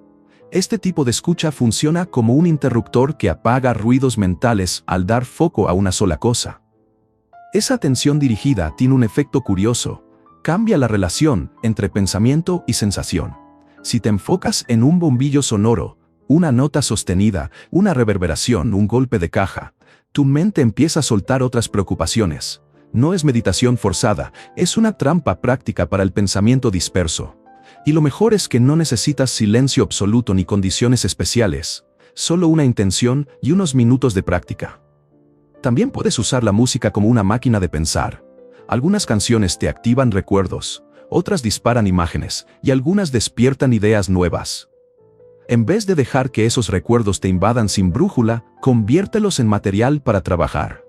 Este tipo de escucha funciona como un interruptor que apaga ruidos mentales al dar foco a una sola cosa. Esa atención dirigida tiene un efecto curioso. Cambia la relación entre pensamiento y sensación. Si te enfocas en un bombillo sonoro, una nota sostenida, una reverberación, un golpe de caja, tu mente empieza a soltar otras preocupaciones. No es meditación forzada, es una trampa práctica para el pensamiento disperso. Y lo mejor es que no necesitas silencio absoluto ni condiciones especiales, solo una intención y unos minutos de práctica. También puedes usar la música como una máquina de pensar. Algunas canciones te activan recuerdos, otras disparan imágenes, y algunas despiertan ideas nuevas. En vez de dejar que esos recuerdos te invadan sin brújula, conviértelos en material para trabajar.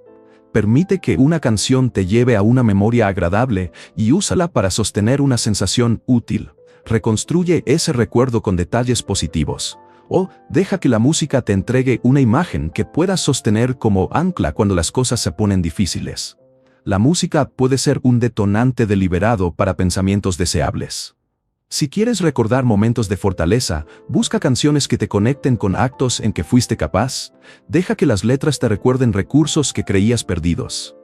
Permite que una canción te lleve a una memoria agradable y úsala para sostener una sensación útil. Reconstruye ese recuerdo con detalles positivos. O deja que la música te entregue una imagen que puedas sostener como ancla cuando las cosas se ponen difíciles. La música puede ser un detonante deliberado para pensamientos deseables. Si quieres recordar momentos de fortaleza, busca canciones que te conecten con actos en que fuiste capaz. Deja que las letras te recuerden recursos que creías perdidos.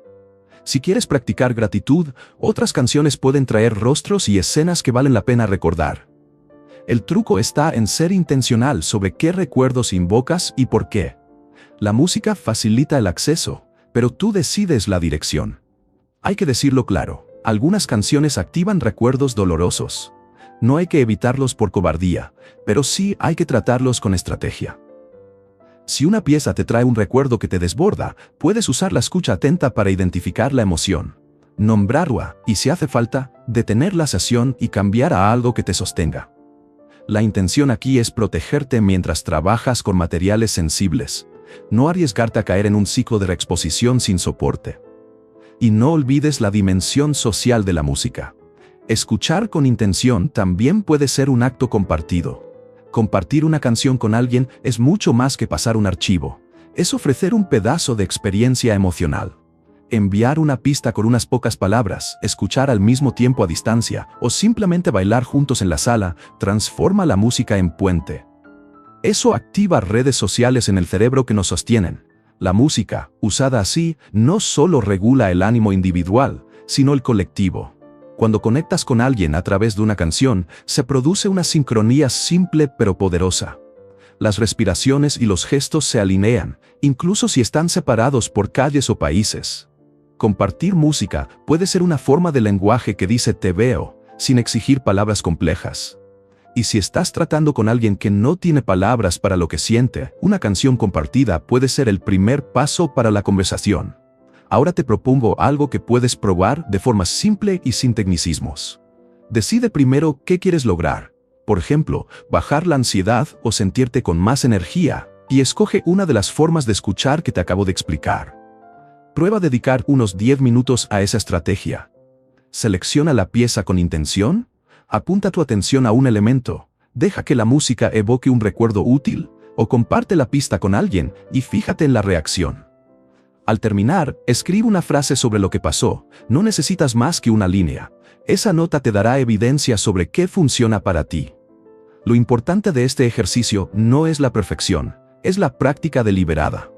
Si quieres practicar gratitud, otras canciones pueden traer rostros y escenas que valen la pena recordar. El truco está en ser intencional sobre qué recuerdos invocas y por qué. La música facilita el acceso, pero tú decides la dirección. Hay que decirlo claro, algunas canciones activan recuerdos dolorosos. No hay que evitarlos por cobardía, pero sí hay que tratarlos con estrategia. Si una pieza te trae un recuerdo que te desborda, puedes usar la escucha atenta para identificar la emoción, nombrarla y, si hace falta, detener la sesión y cambiar a algo que te sostenga. La intención aquí es protegerte mientras trabajas con materiales sensibles, no arriesgarte a caer en un ciclo de reexposición sin soporte. Y no olvides la dimensión social de la música. Escuchar con intención también puede ser un acto compartido. Compartir una canción con alguien es mucho más que pasar un archivo. Es ofrecer un pedazo de experiencia emocional. Enviar una pista con unas pocas palabras, escuchar al mismo tiempo a distancia o simplemente bailar juntos en la sala transforma la música en puente. Eso activa redes sociales en el cerebro que nos sostienen. La música, usada así, no solo regula el ánimo individual, sino el colectivo. Cuando conectas con alguien a través de una canción, se produce una sincronía simple pero poderosa. Las respiraciones y los gestos se alinean, incluso si están separados por calles o países. Compartir música puede ser una forma de lenguaje que dice "te veo", sin exigir palabras complejas. Y si estás tratando con alguien que no tiene palabras para lo que siente, una canción compartida puede ser el primer paso para la conversación. Ahora te propongo algo que puedes probar de forma simple y sin tecnicismos. Decide primero qué quieres lograr. Por ejemplo, bajar la ansiedad o sentirte con más energía, y escoge una de las formas de escuchar que te acabo de explicar. Prueba a dedicar unos 10 minutos a esa estrategia. Selecciona la pieza con intención, apunta tu atención a un elemento, deja que la música evoque un recuerdo útil, o comparte la pista con alguien y fíjate en la reacción. Al terminar, escribe una frase sobre lo que pasó, no necesitas más que una línea. Esa nota te dará evidencia sobre qué funciona para ti. Lo importante de este ejercicio no es la perfección, es la práctica deliberada.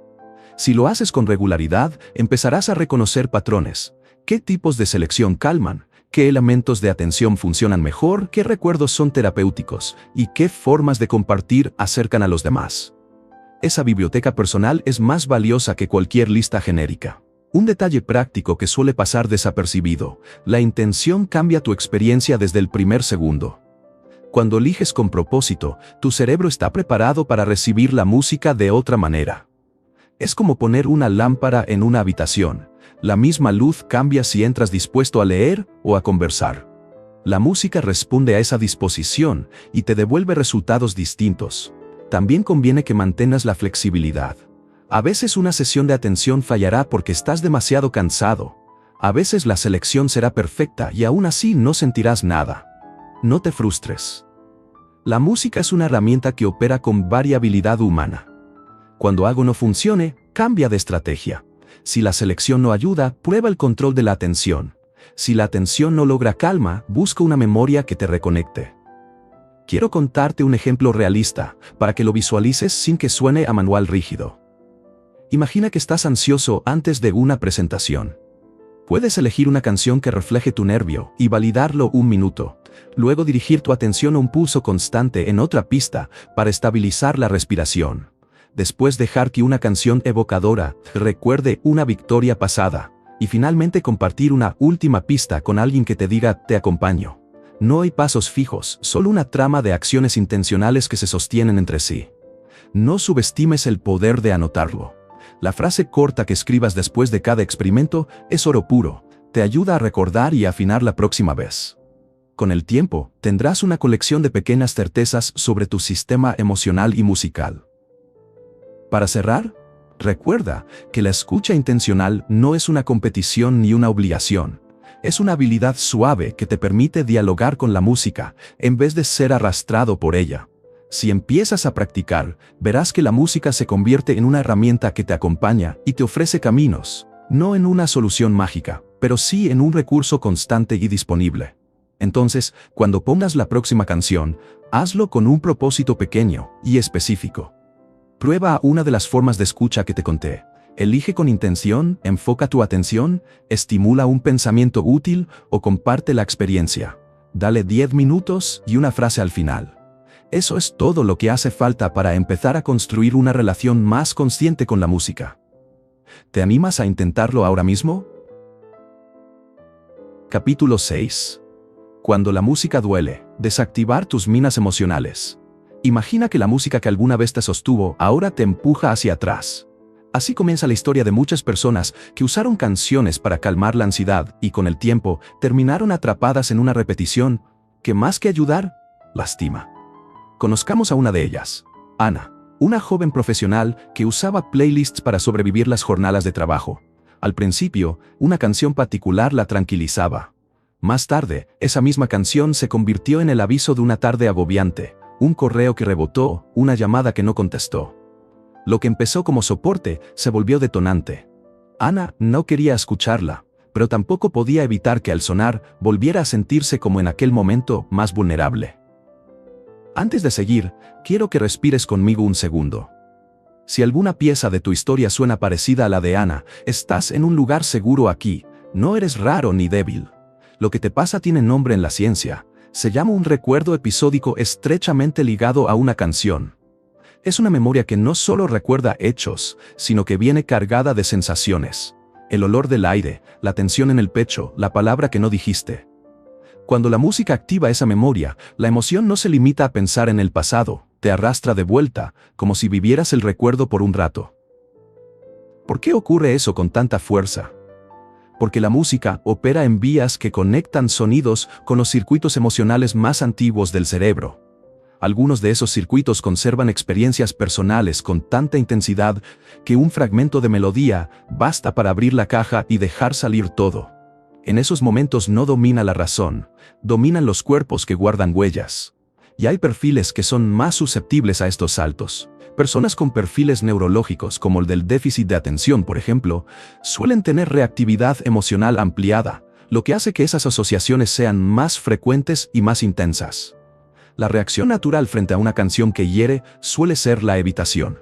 Si lo haces con regularidad, empezarás a reconocer patrones. ¿Qué tipos de selección calman? ¿Qué elementos de atención funcionan mejor? ¿Qué recuerdos son terapéuticos? ¿Y qué formas de compartir acercan a los demás? Esa biblioteca personal es más valiosa que cualquier lista genérica. Un detalle práctico que suele pasar desapercibido: la intención cambia tu experiencia desde el primer segundo. Cuando eliges con propósito, tu cerebro está preparado para recibir la música de otra manera. Es como poner una lámpara en una habitación. La misma luz cambia si entras dispuesto a leer o a conversar. La música responde a esa disposición y te devuelve resultados distintos. También conviene que mantengas la flexibilidad. A veces una sesión de atención fallará porque estás demasiado cansado. A veces la selección será perfecta y aún así no sentirás nada. No te frustres. La música es una herramienta que opera con variabilidad humana. Cuando algo no funcione, cambia de estrategia. Si la selección no ayuda, prueba el control de la atención. Si la atención no logra calma, busca una memoria que te reconecte. Quiero contarte un ejemplo realista, para que lo visualices sin que suene a manual rígido. Imagina que estás ansioso antes de una presentación. Puedes elegir una canción que refleje tu nervio y validarlo un minuto. Luego dirigir tu atención a un pulso constante en otra pista para estabilizar la respiración. Después dejar que una canción evocadora recuerde una victoria pasada. Y finalmente compartir una última pista con alguien que te diga "te acompaño". No hay pasos fijos, solo una trama de acciones intencionales que se sostienen entre sí. No subestimes el poder de anotarlo. La frase corta que escribas después de cada experimento es oro puro, te ayuda a recordar y afinar la próxima vez. Con el tiempo, tendrás una colección de pequeñas certezas sobre tu sistema emocional y musical. Para cerrar, recuerda que la escucha intencional no es una competición ni una obligación. Es una habilidad suave que te permite dialogar con la música, en vez de ser arrastrado por ella. Si empiezas a practicar, verás que la música se convierte en una herramienta que te acompaña y te ofrece caminos, no en una solución mágica, pero sí en un recurso constante y disponible. Entonces, cuando pongas la próxima canción, hazlo con un propósito pequeño y específico. Prueba una de las formas de escucha que te conté. Elige con intención, enfoca tu atención, estimula un pensamiento útil o comparte la experiencia. Dale 10 minutos y una frase al final. Eso es todo lo que hace falta para empezar a construir una relación más consciente con la música. ¿Te animas a intentarlo ahora mismo? Capítulo 6. Cuando la música duele, desactivar tus minas emocionales. Imagina que la música que alguna vez te sostuvo ahora te empuja hacia atrás. Así comienza la historia de muchas personas que usaron canciones para calmar la ansiedad y con el tiempo terminaron atrapadas en una repetición que más que ayudar, lastima. Conozcamos a una de ellas, Ana, una joven profesional que usaba playlists para sobrevivir las jornadas de trabajo. Al principio, una canción particular la tranquilizaba. Más tarde, esa misma canción se convirtió en el aviso de una tarde agobiante, un correo que rebotó, una llamada que no contestó. Lo que empezó como soporte se volvió detonante. Ana no quería escucharla, pero tampoco podía evitar que al sonar volviera a sentirse como en aquel momento más vulnerable. Antes de seguir, quiero que respires conmigo un segundo. Si alguna pieza de tu historia suena parecida a la de Ana, estás en un lugar seguro aquí, no eres raro ni débil. Lo que te pasa tiene nombre en la ciencia, se llama un recuerdo episódico estrechamente ligado a una canción. Es una memoria que no solo recuerda hechos, sino que viene cargada de sensaciones. El olor del aire, la tensión en el pecho, la palabra que no dijiste. Cuando la música activa esa memoria, la emoción no se limita a pensar en el pasado, te arrastra de vuelta, como si vivieras el recuerdo por un rato. ¿Por qué ocurre eso con tanta fuerza? Porque la música opera en vías que conectan sonidos con los circuitos emocionales más antiguos del cerebro. Algunos de esos circuitos conservan experiencias personales con tanta intensidad que un fragmento de melodía basta para abrir la caja y dejar salir todo. En esos momentos no domina la razón, dominan los cuerpos que guardan huellas. Y hay perfiles que son más susceptibles a estos saltos. Personas con perfiles neurológicos como el del déficit de atención, por ejemplo, suelen tener reactividad emocional ampliada, lo que hace que esas asociaciones sean más frecuentes y más intensas. La reacción natural frente a una canción que hiere suele ser la evitación.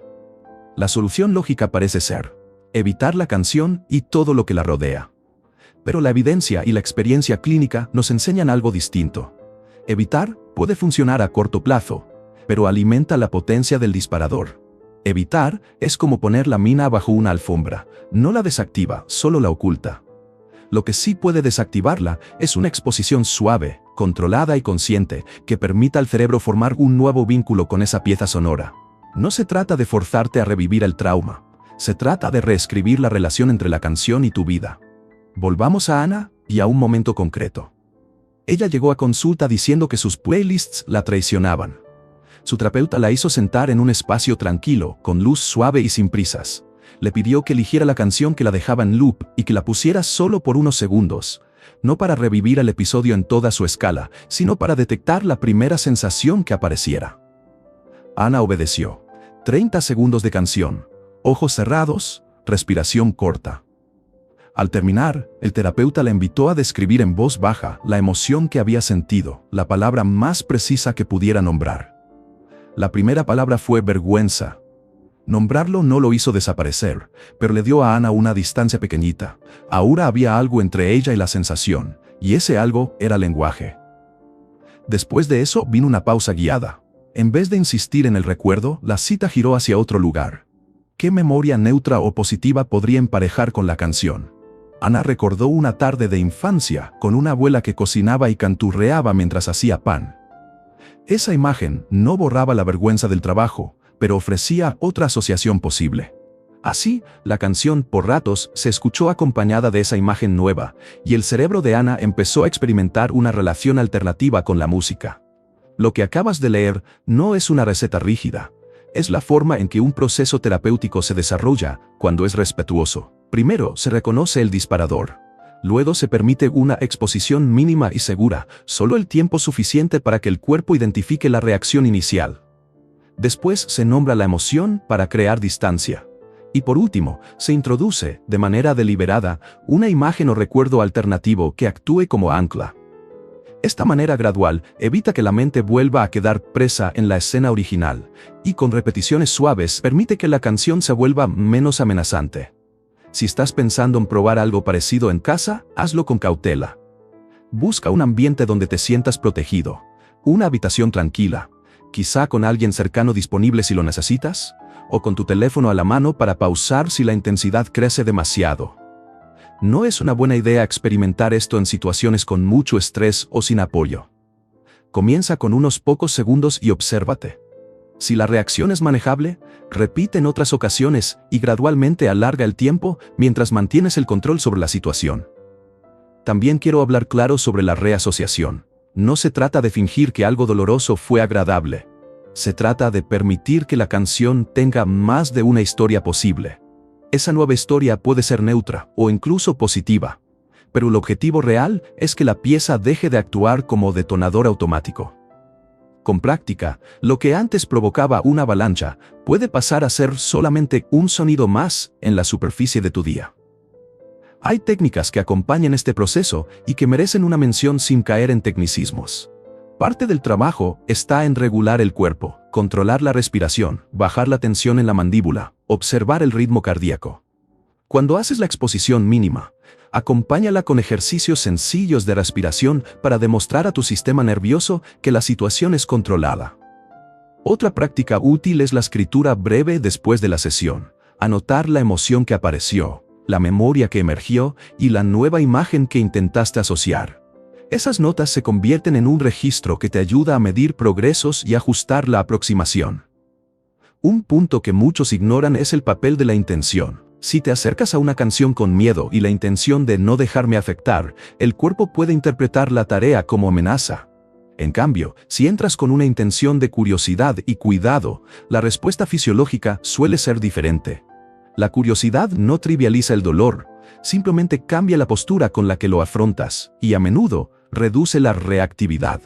La solución lógica parece ser evitar la canción y todo lo que la rodea. Pero la evidencia y la experiencia clínica nos enseñan algo distinto. Evitar puede funcionar a corto plazo, pero alimenta la potencia del disparador. Evitar es como poner la mina bajo una alfombra, no la desactiva, solo la oculta. Lo que sí puede desactivarla es una exposición suave, controlada y consciente, que permita al cerebro formar un nuevo vínculo con esa pieza sonora. No se trata de forzarte a revivir el trauma, se trata de reescribir la relación entre la canción y tu vida. Volvamos a Ana y a un momento concreto. Ella llegó a consulta diciendo que sus playlists la traicionaban. Su terapeuta la hizo sentar en un espacio tranquilo, con luz suave y sin prisas. Le pidió que eligiera la canción que la dejaba en loop y que la pusiera solo por unos segundos, no para revivir el episodio en toda su escala, sino para detectar la primera sensación que apareciera. Ana obedeció. 30 segundos de canción, ojos cerrados, respiración corta. Al terminar, el terapeuta la invitó a describir en voz baja la emoción que había sentido, la palabra más precisa que pudiera nombrar. La primera palabra fue vergüenza. Nombrarlo no lo hizo desaparecer, pero le dio a Ana una distancia pequeñita. Ahora había algo entre ella y la sensación, y ese algo era lenguaje. Después de eso vino una pausa guiada. En vez de insistir en el recuerdo, la cita giró hacia otro lugar. ¿Qué memoria neutra o positiva podría emparejar con la canción? Ana recordó una tarde de infancia con una abuela que cocinaba y canturreaba mientras hacía pan. Esa imagen no borraba la vergüenza del trabajo, pero ofrecía otra asociación posible. Así, la canción por ratos se escuchó acompañada de esa imagen nueva, y el cerebro de Ana empezó a experimentar una relación alternativa con la música. Lo que acabas de leer no es una receta rígida, es la forma en que un proceso terapéutico se desarrolla cuando es respetuoso. Primero se reconoce el disparador. Luego se permite una exposición mínima y segura, solo el tiempo suficiente para que el cuerpo identifique la reacción inicial. Después se nombra la emoción para crear distancia. Y por último, se introduce, de manera deliberada, una imagen o recuerdo alternativo que actúe como ancla. Esta manera gradual evita que la mente vuelva a quedar presa en la escena original, y con repeticiones suaves permite que la canción se vuelva menos amenazante. Si estás pensando en probar algo parecido en casa, hazlo con cautela. Busca un ambiente donde te sientas protegido, una habitación tranquila, quizá con alguien cercano disponible si lo necesitas, o con tu teléfono a la mano para pausar si la intensidad crece demasiado. No es una buena idea experimentar esto en situaciones con mucho estrés o sin apoyo. Comienza con unos pocos segundos y obsérvate. Si la reacción es manejable, repite en otras ocasiones y gradualmente alarga el tiempo mientras mantienes el control sobre la situación. También quiero hablar claro sobre la reasociación. No se trata de fingir que algo doloroso fue agradable. Se trata de permitir que la canción tenga más de una historia posible. Esa nueva historia puede ser neutra o incluso positiva, pero el objetivo real es que la pieza deje de actuar como detonador automático. Con práctica, lo que antes provocaba una avalancha puede pasar a ser solamente un sonido más en la superficie de tu día. Hay técnicas que acompañan este proceso y que merecen una mención sin caer en tecnicismos. Parte del trabajo está en regular el cuerpo, controlar la respiración, bajar la tensión en la mandíbula, observar el ritmo cardíaco. Cuando haces la exposición mínima, acompáñala con ejercicios sencillos de respiración para demostrar a tu sistema nervioso que la situación es controlada. Otra práctica útil es la escritura breve después de la sesión. Anotar la emoción que apareció, la memoria que emergió y la nueva imagen que intentaste asociar. Esas notas se convierten en un registro que te ayuda a medir progresos y ajustar la aproximación. Un punto que muchos ignoran es el papel de la intención. Si te acercas a una canción con miedo y la intención de no dejarme afectar, el cuerpo puede interpretar la tarea como amenaza. En cambio, si entras con una intención de curiosidad y cuidado, la respuesta fisiológica suele ser diferente. La curiosidad no trivializa el dolor, simplemente cambia la postura con la que lo afrontas, y a menudo, reduce la reactividad.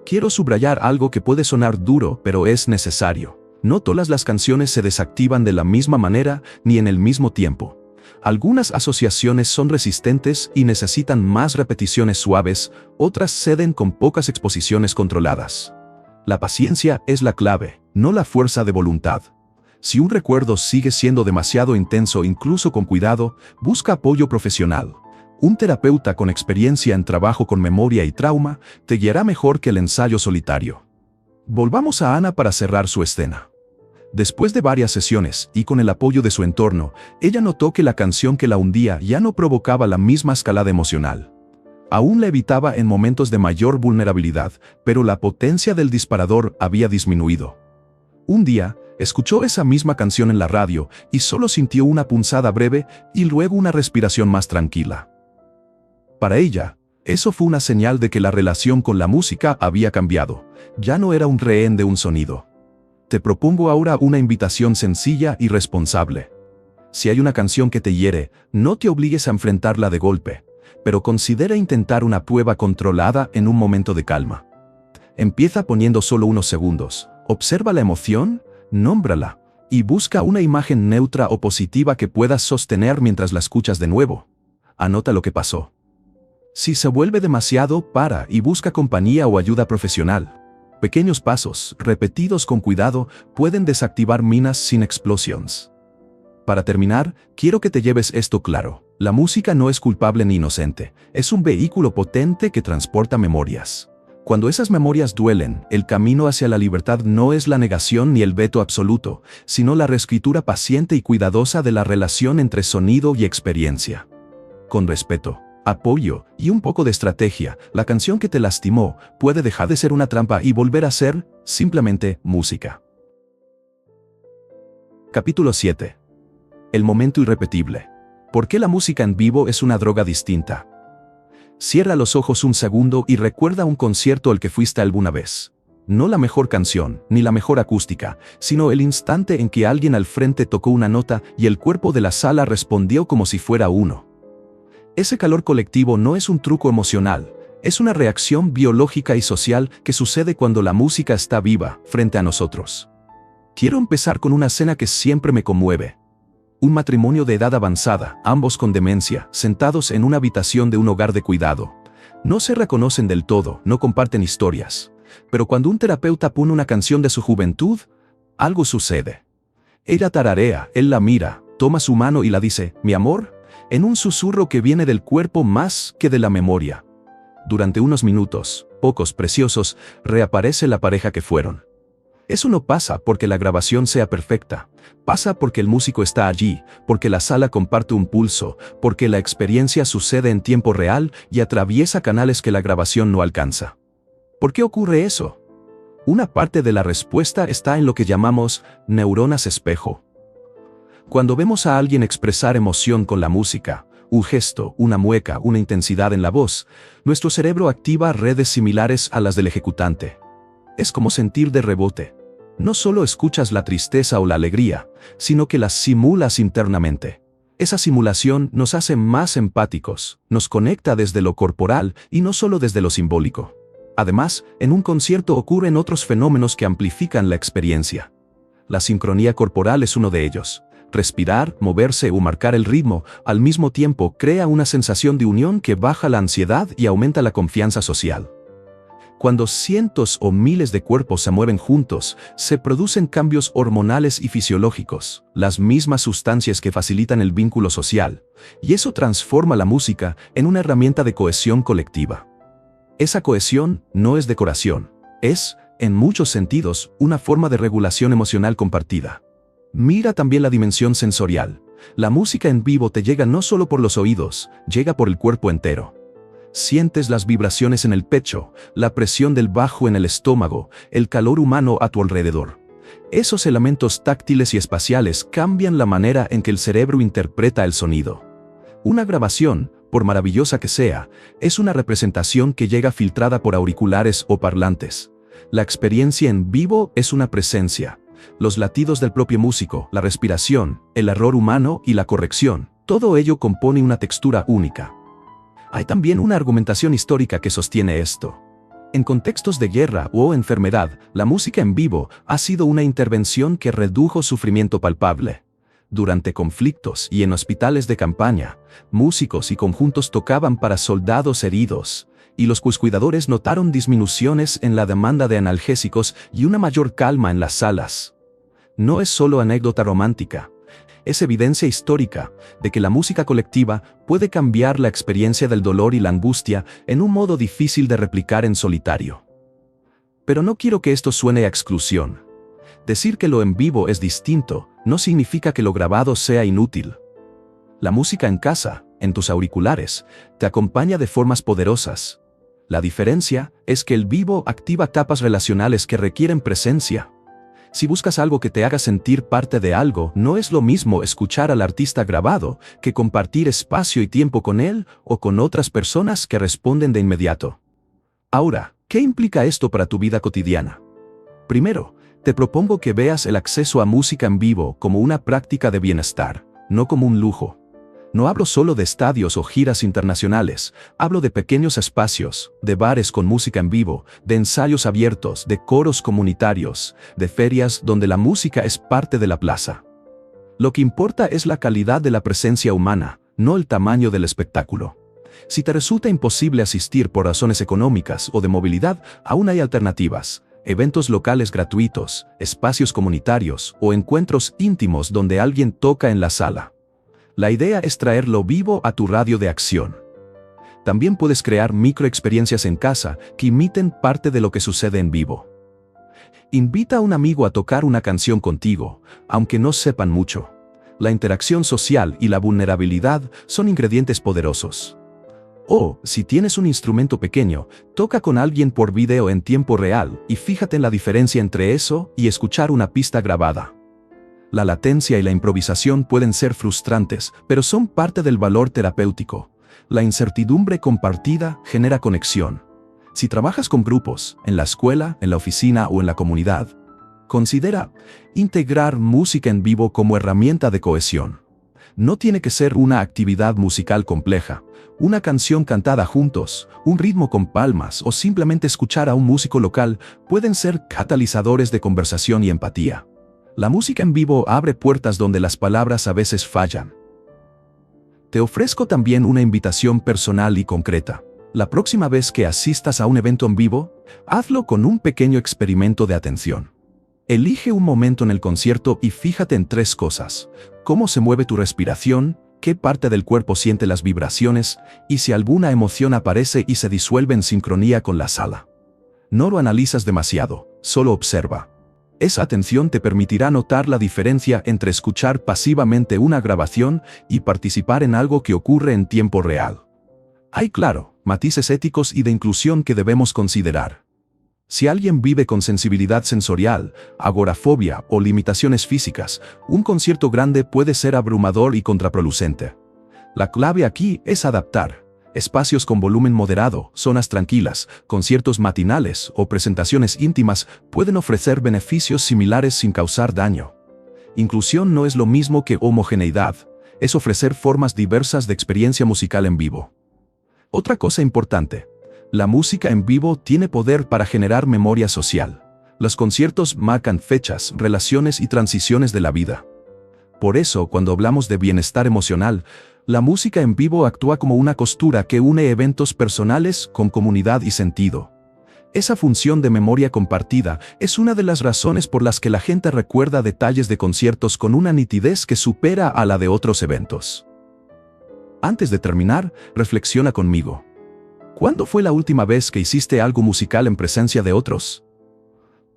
Quiero subrayar algo que puede sonar duro, pero es necesario. No todas las canciones se desactivan de la misma manera ni en el mismo tiempo. Algunas asociaciones son resistentes y necesitan más repeticiones suaves, otras ceden con pocas exposiciones controladas. La paciencia es la clave, no la fuerza de voluntad. Si un recuerdo sigue siendo demasiado intenso incluso con cuidado, busca apoyo profesional. Un terapeuta con experiencia en trabajo con memoria y trauma te guiará mejor que el ensayo solitario. Volvamos a Ana para cerrar su escena. Después de varias sesiones y con el apoyo de su entorno, ella notó que la canción que la hundía ya no provocaba la misma escalada emocional. Aún la evitaba en momentos de mayor vulnerabilidad, pero la potencia del disparador había disminuido. Un día, escuchó esa misma canción en la radio y solo sintió una punzada breve y luego una respiración más tranquila. Para ella, eso fue una señal de que la relación con la música había cambiado. Ya no era un rehén de un sonido. Te propongo ahora una invitación sencilla y responsable. Si hay una canción que te hiere, no te obligues a enfrentarla de golpe, pero considera intentar una prueba controlada en un momento de calma. Empieza poniendo solo unos segundos. Observa la emoción, nómbrala, y busca una imagen neutra o positiva que puedas sostener mientras la escuchas de nuevo. Anota lo que pasó. Si se vuelve demasiado, para y busca compañía o ayuda profesional. Pequeños pasos, repetidos con cuidado, pueden desactivar minas sin explosions. Para terminar, quiero que te lleves esto claro. La música no es culpable ni inocente. Es un vehículo potente que transporta memorias. Cuando esas memorias duelen, el camino hacia la libertad no es la negación ni el veto absoluto, sino la reescritura paciente y cuidadosa de la relación entre sonido y experiencia. Con respeto, apoyo y un poco de estrategia, la canción que te lastimó puede dejar de ser una trampa y volver a ser, simplemente, música. Capítulo 7. El momento irrepetible. ¿Por qué la música en vivo es una droga distinta? Cierra los ojos un segundo y recuerda un concierto al que fuiste alguna vez. No la mejor canción, ni la mejor acústica, sino el instante en que alguien al frente tocó una nota y el cuerpo de la sala respondió como si fuera uno. Ese calor colectivo no es un truco emocional, es una reacción biológica y social que sucede cuando la música está viva, frente a nosotros. Quiero empezar con una escena que siempre me conmueve. Un matrimonio de edad avanzada, ambos con demencia, sentados en una habitación de un hogar de cuidado. No se reconocen del todo, no comparten historias. Pero cuando un terapeuta pone una canción de su juventud, algo sucede. Ella tararea, él la mira, toma su mano y la dice, «Mi amor», en un susurro que viene del cuerpo más que de la memoria. Durante unos minutos, pocos preciosos, reaparece la pareja que fueron. Eso no pasa porque la grabación sea perfecta. Pasa porque el músico está allí, porque la sala comparte un pulso, porque la experiencia sucede en tiempo real y atraviesa canales que la grabación no alcanza. ¿Por qué ocurre eso? Una parte de la respuesta está en lo que llamamos neuronas espejo. Cuando vemos a alguien expresar emoción con la música, un gesto, una mueca, una intensidad en la voz, nuestro cerebro activa redes similares a las del ejecutante. Es como sentir de rebote. No solo escuchas la tristeza o la alegría, sino que las simulas internamente. Esa simulación nos hace más empáticos, nos conecta desde lo corporal y no solo desde lo simbólico. Además, en un concierto ocurren otros fenómenos que amplifican la experiencia. La sincronía corporal es uno de ellos. Respirar, moverse o marcar el ritmo al mismo tiempo crea una sensación de unión que baja la ansiedad y aumenta la confianza social. Cuando cientos o miles de cuerpos se mueven juntos, se producen cambios hormonales y fisiológicos, las mismas sustancias que facilitan el vínculo social, y eso transforma la música en una herramienta de cohesión colectiva. Esa cohesión no es decoración, es, en muchos sentidos, una forma de regulación emocional compartida. Mira también la dimensión sensorial. La música en vivo te llega no solo por los oídos, llega por el cuerpo entero. Sientes las vibraciones en el pecho, la presión del bajo en el estómago, el calor humano a tu alrededor. Esos elementos táctiles y espaciales cambian la manera en que el cerebro interpreta el sonido. Una grabación, por maravillosa que sea, es una representación que llega filtrada por auriculares o parlantes. La experiencia en vivo es una presencia. Los latidos del propio músico, la respiración, el error humano y la corrección, todo ello compone una textura única. Hay también una argumentación histórica que sostiene esto. En contextos de guerra o enfermedad, la música en vivo ha sido una intervención que redujo sufrimiento palpable. Durante conflictos y en hospitales de campaña, músicos y conjuntos tocaban para soldados heridos, y los cuidadores notaron disminuciones en la demanda de analgésicos y una mayor calma en las salas. No es solo anécdota romántica. Es evidencia histórica de que la música colectiva puede cambiar la experiencia del dolor y la angustia en un modo difícil de replicar en solitario. Pero no quiero que esto suene a exclusión. Decir que lo en vivo es distinto no significa que lo grabado sea inútil. La música en casa, en tus auriculares, te acompaña de formas poderosas. La diferencia es que el vivo activa capas relacionales que requieren presencia. Si buscas algo que te haga sentir parte de algo, no es lo mismo escuchar al artista grabado que compartir espacio y tiempo con él o con otras personas que responden de inmediato. Ahora, ¿qué implica esto para tu vida cotidiana? Primero, te propongo que veas el acceso a música en vivo como una práctica de bienestar, no como un lujo. No hablo solo de estadios o giras internacionales, hablo de pequeños espacios, de bares con música en vivo, de ensayos abiertos, de coros comunitarios, de ferias donde la música es parte de la plaza. Lo que importa es la calidad de la presencia humana, no el tamaño del espectáculo. Si te resulta imposible asistir por razones económicas o de movilidad, aún hay alternativas. Eventos locales gratuitos, espacios comunitarios o encuentros íntimos donde alguien toca en la sala. La idea es traerlo vivo a tu radio de acción. También puedes crear microexperiencias en casa que imiten parte de lo que sucede en vivo. Invita a un amigo a tocar una canción contigo, aunque no sepan mucho. La interacción social y la vulnerabilidad son ingredientes poderosos. O, si tienes un instrumento pequeño, toca con alguien por video en tiempo real y fíjate en la diferencia entre eso y escuchar una pista grabada. La latencia y la improvisación pueden ser frustrantes, pero son parte del valor terapéutico. La incertidumbre compartida genera conexión. Si trabajas con grupos, en la escuela, en la oficina o en la comunidad, considera integrar música en vivo como herramienta de cohesión. No tiene que ser una actividad musical compleja. Una canción cantada juntos, un ritmo con palmas o simplemente escuchar a un músico local pueden ser catalizadores de conversación y empatía. La música en vivo abre puertas donde las palabras a veces fallan. Te ofrezco también una invitación personal y concreta. La próxima vez que asistas a un evento en vivo, hazlo con un pequeño experimento de atención. Elige un momento en el concierto y fíjate en 3 cosas: cómo se mueve tu respiración, qué parte del cuerpo siente las vibraciones y si alguna emoción aparece y se disuelve en sincronía con la sala. No lo analizas demasiado, solo observa. Esa atención te permitirá notar la diferencia entre escuchar pasivamente una grabación y participar en algo que ocurre en tiempo real. Hay, claro, matices éticos y de inclusión que debemos considerar. Si alguien vive con sensibilidad sensorial, agorafobia o limitaciones físicas, un concierto grande puede ser abrumador y contraproducente. La clave aquí es adaptar. Espacios con volumen moderado, zonas tranquilas, conciertos matinales o presentaciones íntimas pueden ofrecer beneficios similares sin causar daño. Inclusión no es lo mismo que homogeneidad, es ofrecer formas diversas de experiencia musical en vivo. Otra cosa importante: La música en vivo tiene poder para generar memoria social. Los conciertos marcan fechas, relaciones y transiciones de la vida. Por eso, cuando hablamos de bienestar emocional, la música en vivo actúa como una costura que une eventos personales con comunidad y sentido. Esa función de memoria compartida es una de las razones por las que la gente recuerda detalles de conciertos con una nitidez que supera a la de otros eventos. Antes de terminar, reflexiona conmigo. ¿Cuándo fue la última vez que hiciste algo musical en presencia de otros?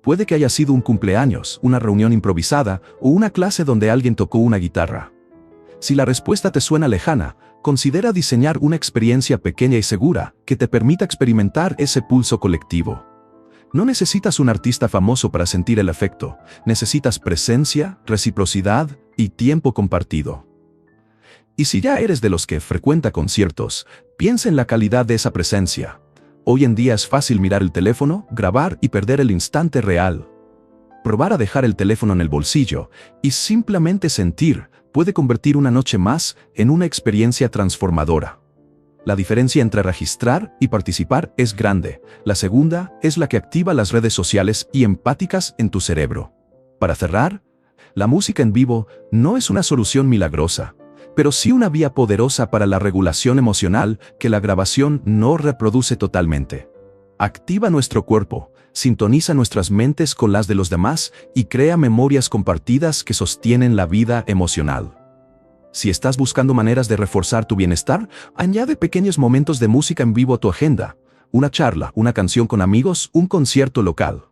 Puede que haya sido un cumpleaños, una reunión improvisada o una clase donde alguien tocó una guitarra. Si la respuesta te suena lejana, considera diseñar una experiencia pequeña y segura que te permita experimentar ese pulso colectivo. No necesitas un artista famoso para sentir el efecto, necesitas presencia, reciprocidad y tiempo compartido. Y si ya eres de los que frecuenta conciertos, piensa en la calidad de esa presencia. Hoy en día es fácil mirar el teléfono, grabar y perder el instante real. Probar a dejar el teléfono en el bolsillo y simplemente sentir puede convertir una noche más en una experiencia transformadora. La diferencia entre registrar y participar es grande. La segunda es la que activa las redes sociales y empáticas en tu cerebro. Para cerrar, la música en vivo no es una solución milagrosa, pero sí una vía poderosa para la regulación emocional que la grabación no reproduce totalmente. Activa nuestro cuerpo, sintoniza nuestras mentes con las de los demás y crea memorias compartidas que sostienen la vida emocional. Si estás buscando maneras de reforzar tu bienestar, añade pequeños momentos de música en vivo a tu agenda. Una charla, una canción con amigos, un concierto local.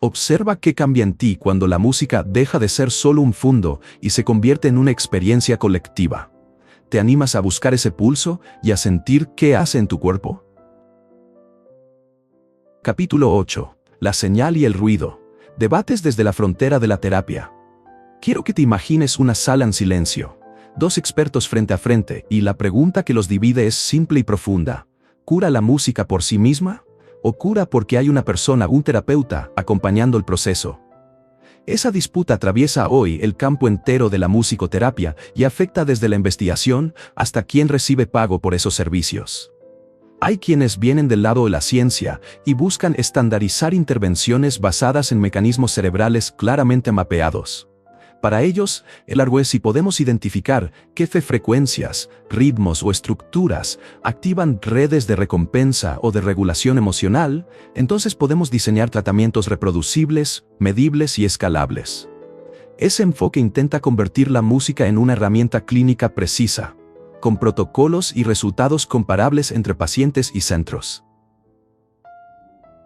Observa qué cambia en ti cuando la música deja de ser solo un fondo y se convierte en una experiencia colectiva. ¿Te animas a buscar ese pulso y a sentir qué hace en tu cuerpo? Capítulo 8. La señal y el ruido. Debates desde la frontera de la terapia. Quiero que te imagines una sala en silencio. Dos expertos frente a frente y la pregunta que los divide es simple y profunda. ¿Cura la música por sí misma? ¿O cura porque hay una persona, un terapeuta, acompañando el proceso? Esa disputa atraviesa hoy el campo entero de la musicoterapia y afecta desde la investigación hasta quien recibe pago por esos servicios. Hay quienes vienen del lado de la ciencia y buscan estandarizar intervenciones basadas en mecanismos cerebrales claramente mapeados. Para ellos, el arduo es si podemos identificar qué frecuencias, ritmos o estructuras activan redes de recompensa o de regulación emocional, entonces podemos diseñar tratamientos reproducibles, medibles y escalables. Ese enfoque intenta convertir la música en una herramienta clínica precisa, con protocolos y resultados comparables entre pacientes y centros.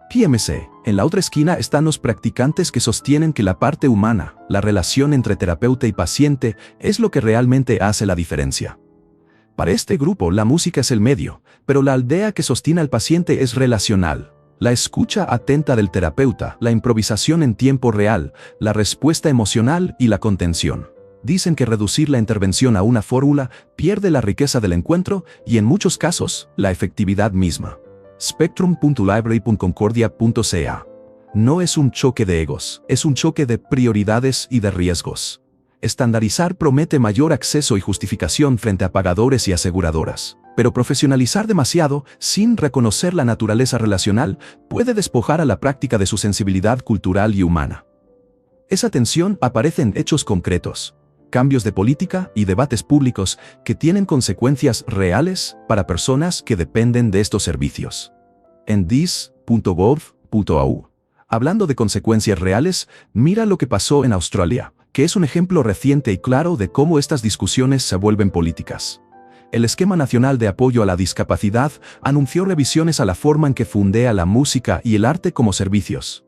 PMC. En la otra esquina están los practicantes que sostienen que la parte humana, la relación entre terapeuta y paciente, es lo que realmente hace la diferencia. Para este grupo, la música es el medio, pero la aldea que sostiene al paciente es relacional. La escucha atenta del terapeuta, la improvisación en tiempo real, la respuesta emocional y la contención. Dicen que reducir la intervención a una fórmula pierde la riqueza del encuentro y, en muchos casos, la efectividad misma. Spectrum.library.concordia.ca. No es un choque de egos, es un choque de prioridades y de riesgos. Estandarizar promete mayor acceso y justificación frente a pagadores y aseguradoras, pero profesionalizar demasiado, sin reconocer la naturaleza relacional, puede despojar a la práctica de su sensibilidad cultural y humana. Esa tensión aparece en hechos concretos, cambios de política y debates públicos que tienen consecuencias reales para personas que dependen de estos servicios. En dis.gov.au. Hablando de consecuencias reales, mira lo que pasó en Australia, que es un ejemplo reciente y claro de cómo estas discusiones se vuelven políticas. El Esquema Nacional de Apoyo a la Discapacidad anunció revisiones a la forma en que fundea la música y el arte como servicios.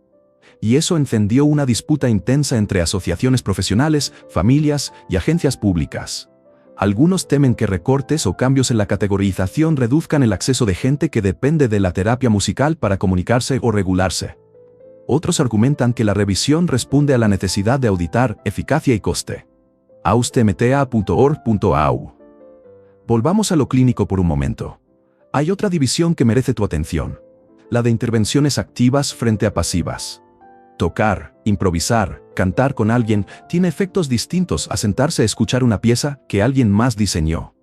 Y eso encendió una disputa intensa entre asociaciones profesionales, familias y agencias públicas. Algunos temen que recortes o cambios en la categorización reduzcan el acceso de gente que depende de la terapia musical para comunicarse o regularse. Otros argumentan que la revisión responde a la necesidad de auditar eficacia y coste. austmta.org.au. Volvamos a lo clínico por un momento. Hay otra división que merece tu atención: la de intervenciones activas frente a pasivas. Tocar, improvisar, cantar con alguien tiene efectos distintos a sentarse a escuchar una pieza que alguien más diseñó.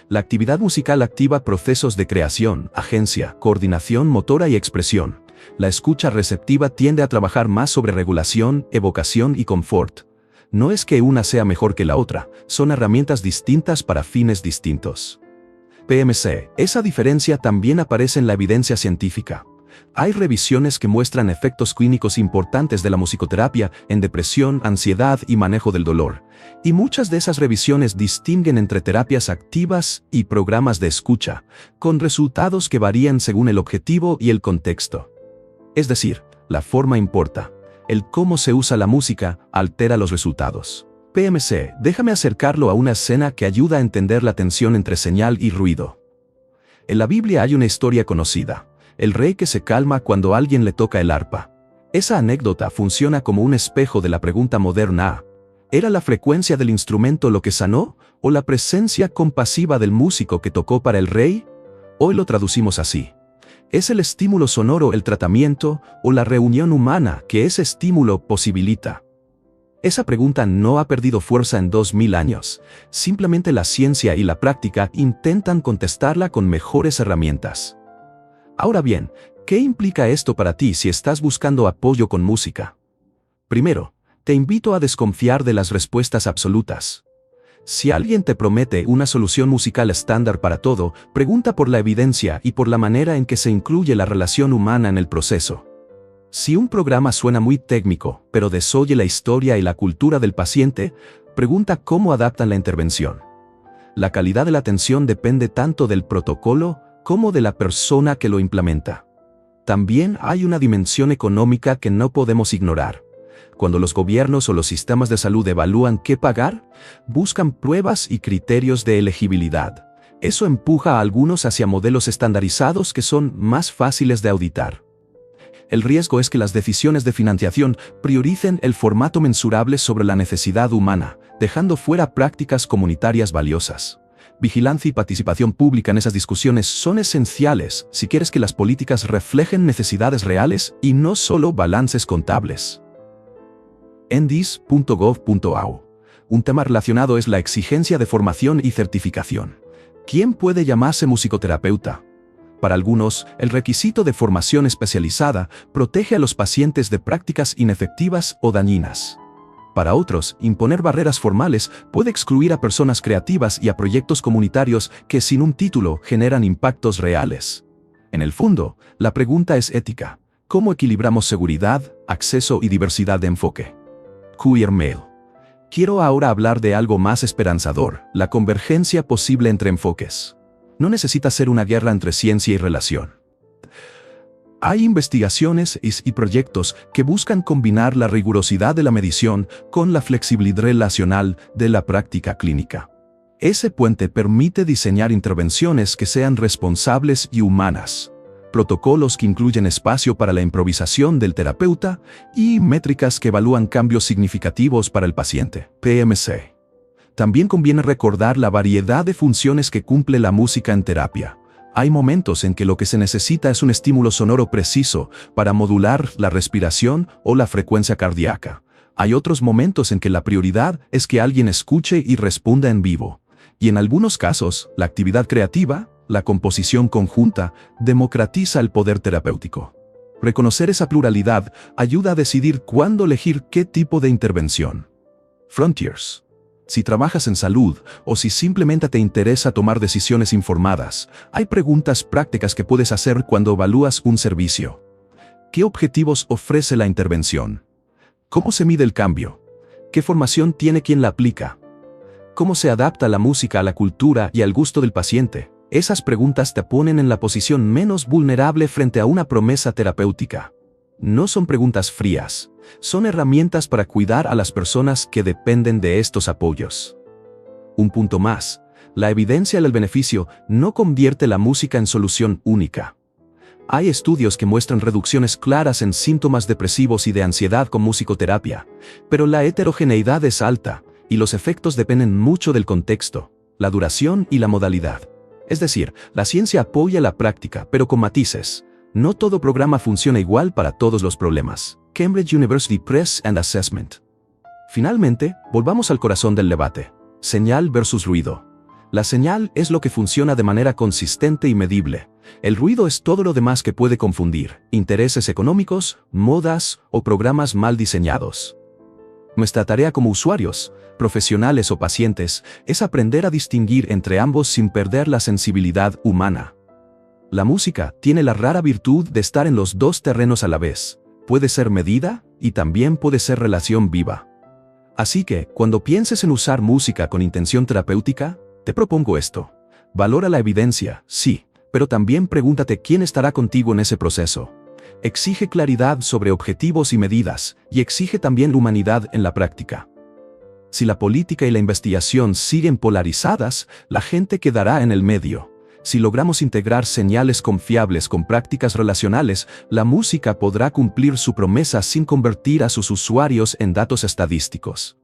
La actividad musical activa procesos de creación, agencia, coordinación motora y expresión. La escucha receptiva tiende a trabajar más sobre regulación, evocación y confort. No es que una sea mejor que la otra, son herramientas distintas para fines distintos. PMC. Esa diferencia también aparece en la evidencia científica. Hay revisiones que muestran efectos clínicos importantes de la musicoterapia en depresión, ansiedad y manejo del dolor. Y muchas de esas revisiones distinguen entre terapias activas y programas de escucha, con resultados que varían según el objetivo y el contexto. Es decir, la forma importa. El cómo se usa la música altera los resultados. PMC, déjame acercarlo a una escena que ayuda a entender la tensión entre señal y ruido. En la Biblia hay una historia conocida. El rey que se calma cuando alguien le toca el arpa. Esa anécdota funciona como un espejo de la pregunta moderna. ¿Era la frecuencia del instrumento lo que sanó, o la presencia compasiva del músico que tocó para el rey? Hoy lo traducimos así. ¿Es el estímulo sonoro el tratamiento, o la reunión humana que ese estímulo posibilita? Esa pregunta no ha perdido fuerza en 2000 años. Simplemente la ciencia y la práctica intentan contestarla con mejores herramientas. Ahora bien, ¿qué implica esto para ti si estás buscando apoyo con música? Primero, te invito a desconfiar de las respuestas absolutas. Si alguien te promete una solución musical estándar para todo, pregunta por la evidencia y por la manera en que se incluye la relación humana en el proceso. Si un programa suena muy técnico, pero desoye la historia y la cultura del paciente, pregunta cómo adaptan la intervención. La calidad de la atención depende tanto del protocolo como de la persona que lo implementa. También hay una dimensión económica que no podemos ignorar. Cuando los gobiernos o los sistemas de salud evalúan qué pagar, buscan pruebas y criterios de elegibilidad. Eso empuja a algunos hacia modelos estandarizados que son más fáciles de auditar. El riesgo es que las decisiones de financiación prioricen el formato mensurable sobre la necesidad humana, dejando fuera prácticas comunitarias valiosas. Vigilancia y participación pública en esas discusiones son esenciales si quieres que las políticas reflejen necesidades reales y no solo balances contables. NDIS.gov.au. Un tema relacionado es la exigencia de formación y certificación. ¿Quién puede llamarse musicoterapeuta? Para algunos, el requisito de formación especializada protege a los pacientes de prácticas inefectivas o dañinas. Para otros, imponer barreras formales puede excluir a personas creativas y a proyectos comunitarios que sin un título generan impactos reales. En el fondo, la pregunta es ética. ¿Cómo equilibramos seguridad, acceso y diversidad de enfoque? Queer Mail. Quiero ahora hablar de algo más esperanzador, la convergencia posible entre enfoques. No necesita ser una guerra entre ciencia y relación. Hay investigaciones y proyectos que buscan combinar la rigurosidad de la medición con la flexibilidad relacional de la práctica clínica. Ese puente permite diseñar intervenciones que sean responsables y humanas, protocolos que incluyen espacio para la improvisación del terapeuta y métricas que evalúan cambios significativos para el paciente. PMC. También conviene recordar la variedad de funciones que cumple la música en terapia. Hay momentos en que lo que se necesita es un estímulo sonoro preciso para modular la respiración o la frecuencia cardíaca. Hay otros momentos en que la prioridad es que alguien escuche y responda en vivo. Y en algunos casos, la actividad creativa, la composición conjunta, democratiza el poder terapéutico. Reconocer esa pluralidad ayuda a decidir cuándo elegir qué tipo de intervención. Frontiers. Si trabajas en salud o si simplemente te interesa tomar decisiones informadas, hay preguntas prácticas que puedes hacer cuando evalúas un servicio. ¿Qué objetivos ofrece la intervención? ¿Cómo se mide el cambio? ¿Qué formación tiene quien la aplica? ¿Cómo se adapta la música a la cultura y al gusto del paciente? Esas preguntas te ponen en la posición menos vulnerable frente a una promesa terapéutica. No son preguntas frías, son herramientas para cuidar a las personas que dependen de estos apoyos. Un punto más, la evidencia del beneficio no convierte la música en solución única. Hay estudios que muestran reducciones claras en síntomas depresivos y de ansiedad con musicoterapia, pero la heterogeneidad es alta y los efectos dependen mucho del contexto, la duración y la modalidad. Es decir, la ciencia apoya la práctica, pero con matices. No todo programa funciona igual para todos los problemas. Cambridge University Press and Assessment. Finalmente, volvamos al corazón del debate. Señal versus ruido. La señal es lo que funciona de manera consistente y medible. El ruido es todo lo demás que puede confundir, intereses económicos, modas o programas mal diseñados. Nuestra tarea como usuarios, profesionales o pacientes, es aprender a distinguir entre ambos sin perder la sensibilidad humana. La música tiene la rara virtud de estar en los dos terrenos a la vez. Puede ser medida y también puede ser relación viva. Así que, cuando pienses en usar música con intención terapéutica, te propongo esto. Valora la evidencia, sí, pero también pregúntate quién estará contigo en ese proceso. Exige claridad sobre objetivos y medidas, y exige también humanidad en la práctica. Si la política y la investigación siguen polarizadas, la gente quedará en el medio. Si logramos integrar señales confiables con prácticas relacionales, la música podrá cumplir su promesa sin convertir a sus usuarios en datos estadísticos.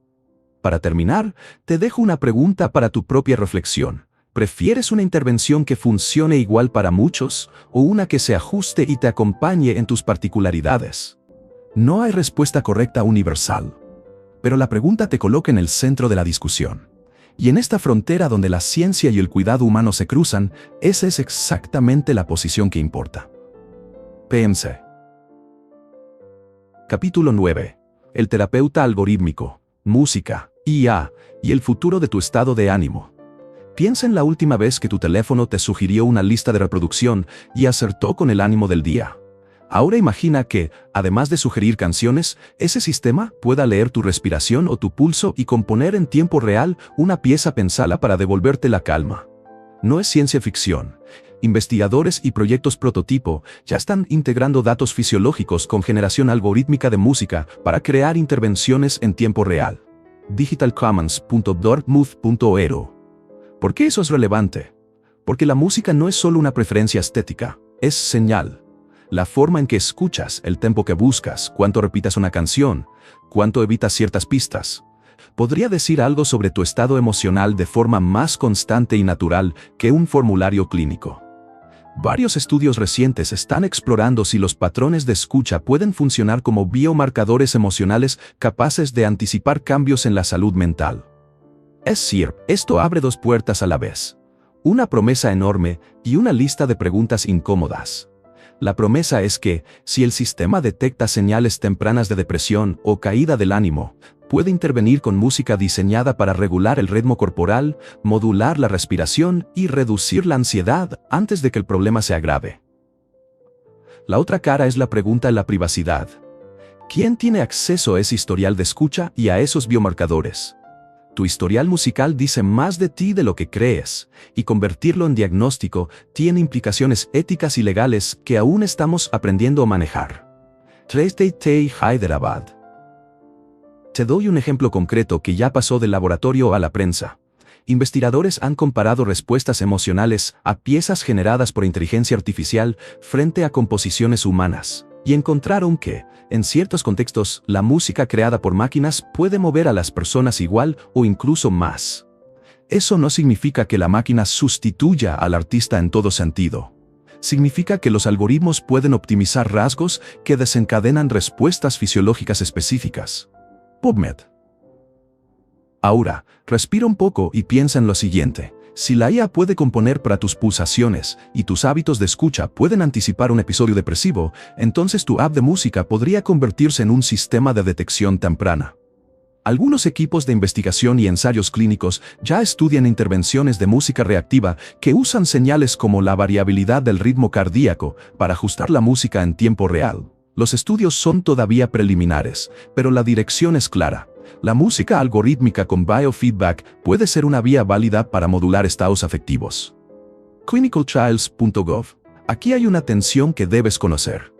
Para terminar, te dejo una pregunta para tu propia reflexión. ¿Prefieres una intervención que funcione igual para muchos o una que se ajuste y te acompañe en tus particularidades? No hay respuesta correcta universal, pero la pregunta te coloca en el centro de la discusión. Y en esta frontera donde la ciencia y el cuidado humano se cruzan, esa es exactamente la posición que importa. PMC. Capítulo 9. El terapeuta algorítmico, música, IA y el futuro de tu estado de ánimo. Piensa en la última vez que tu teléfono te sugirió una lista de reproducción y acertó con el ánimo del día. Ahora imagina que, además de sugerir canciones, ese sistema pueda leer tu respiración o tu pulso y componer en tiempo real una pieza pensada para devolverte la calma. No es ciencia ficción. Investigadores y proyectos prototipo ya están integrando datos fisiológicos con generación algorítmica de música para crear intervenciones en tiempo real. digitalcommons.dortmouth.ero. ¿Por qué eso es relevante? Porque la música no es solo una preferencia estética, es señal. La forma en que escuchas, el tempo que buscas, cuánto repitas una canción, cuánto evitas ciertas pistas, podría decir algo sobre tu estado emocional de forma más constante y natural que un formulario clínico. Varios estudios recientes están explorando si los patrones de escucha pueden funcionar como biomarcadores emocionales capaces de anticipar cambios en la salud mental. Es decir, esto abre dos puertas a la vez. Una promesa enorme y una lista de preguntas incómodas. La promesa es que, si el sistema detecta señales tempranas de depresión o caída del ánimo, puede intervenir con música diseñada para regular el ritmo corporal, modular la respiración y reducir la ansiedad antes de que el problema se agrave. La otra cara es la pregunta de la privacidad. ¿Quién tiene acceso a ese historial de escucha y a esos biomarcadores? Tu historial musical dice más de ti de lo que crees, y convertirlo en diagnóstico tiene implicaciones éticas y legales que aún estamos aprendiendo a manejar. TT Hyderabad. Te doy un ejemplo concreto que ya pasó del laboratorio a la prensa. Investigadores han comparado respuestas emocionales a piezas generadas por inteligencia artificial frente a composiciones humanas, y encontraron que, en ciertos contextos, la música creada por máquinas puede mover a las personas igual o incluso más. Eso no significa que la máquina sustituya al artista en todo sentido. Significa que los algoritmos pueden optimizar rasgos que desencadenan respuestas fisiológicas específicas. PubMed. Ahora, respira un poco y piensa en lo siguiente. Si la IA puede componer para tus pulsaciones y tus hábitos de escucha pueden anticipar un episodio depresivo, entonces tu app de música podría convertirse en un sistema de detección temprana. Algunos equipos de investigación y ensayos clínicos ya estudian intervenciones de música reactiva que usan señales como la variabilidad del ritmo cardíaco para ajustar la música en tiempo real. Los estudios son todavía preliminares, pero la dirección es clara. La música algorítmica con biofeedback puede ser una vía válida para modular estados afectivos. clinicaltrials.gov. Aquí hay una tensión que debes conocer.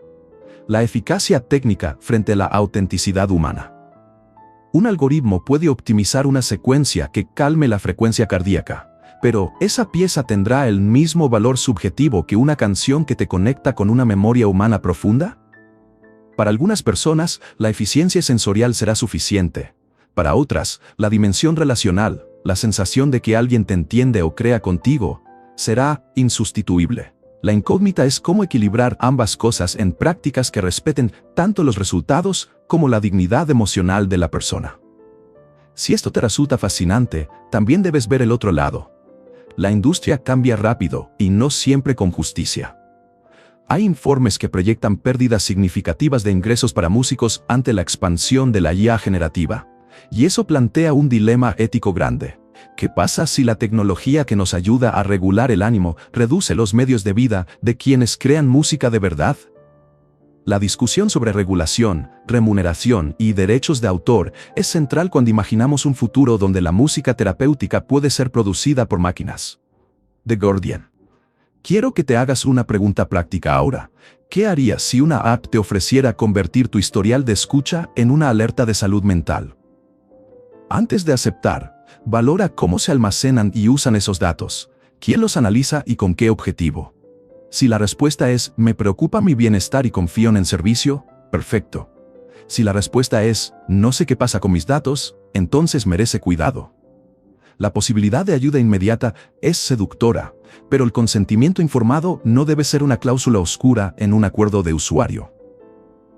La eficacia técnica frente a la autenticidad humana. Un algoritmo puede optimizar una secuencia que calme la frecuencia cardíaca, pero ¿esa pieza tendrá el mismo valor subjetivo que una canción que te conecta con una memoria humana profunda? Para algunas personas, la eficiencia sensorial será suficiente. Para otras, la dimensión relacional, la sensación de que alguien te entiende o crea contigo, será insustituible. La incógnita es cómo equilibrar ambas cosas en prácticas que respeten tanto los resultados como la dignidad emocional de la persona. Si esto te resulta fascinante, también debes ver el otro lado. La industria cambia rápido y no siempre con justicia. Hay informes que proyectan pérdidas significativas de ingresos para músicos ante la expansión de la IA generativa. Y eso plantea un dilema ético grande. ¿Qué pasa si la tecnología que nos ayuda a regular el ánimo reduce los medios de vida de quienes crean música de verdad? La discusión sobre regulación, remuneración y derechos de autor es central cuando imaginamos un futuro donde la música terapéutica puede ser producida por máquinas. The Guardian. Quiero que te hagas una pregunta práctica ahora. ¿Qué harías si una app te ofreciera convertir tu historial de escucha en una alerta de salud mental? Antes de aceptar, valora cómo se almacenan y usan esos datos, quién los analiza y con qué objetivo. Si la respuesta es, me preocupa mi bienestar y confío en el servicio, perfecto. Si la respuesta es, no sé qué pasa con mis datos, entonces merece cuidado. La posibilidad de ayuda inmediata es seductora, pero el consentimiento informado no debe ser una cláusula oscura en un acuerdo de usuario.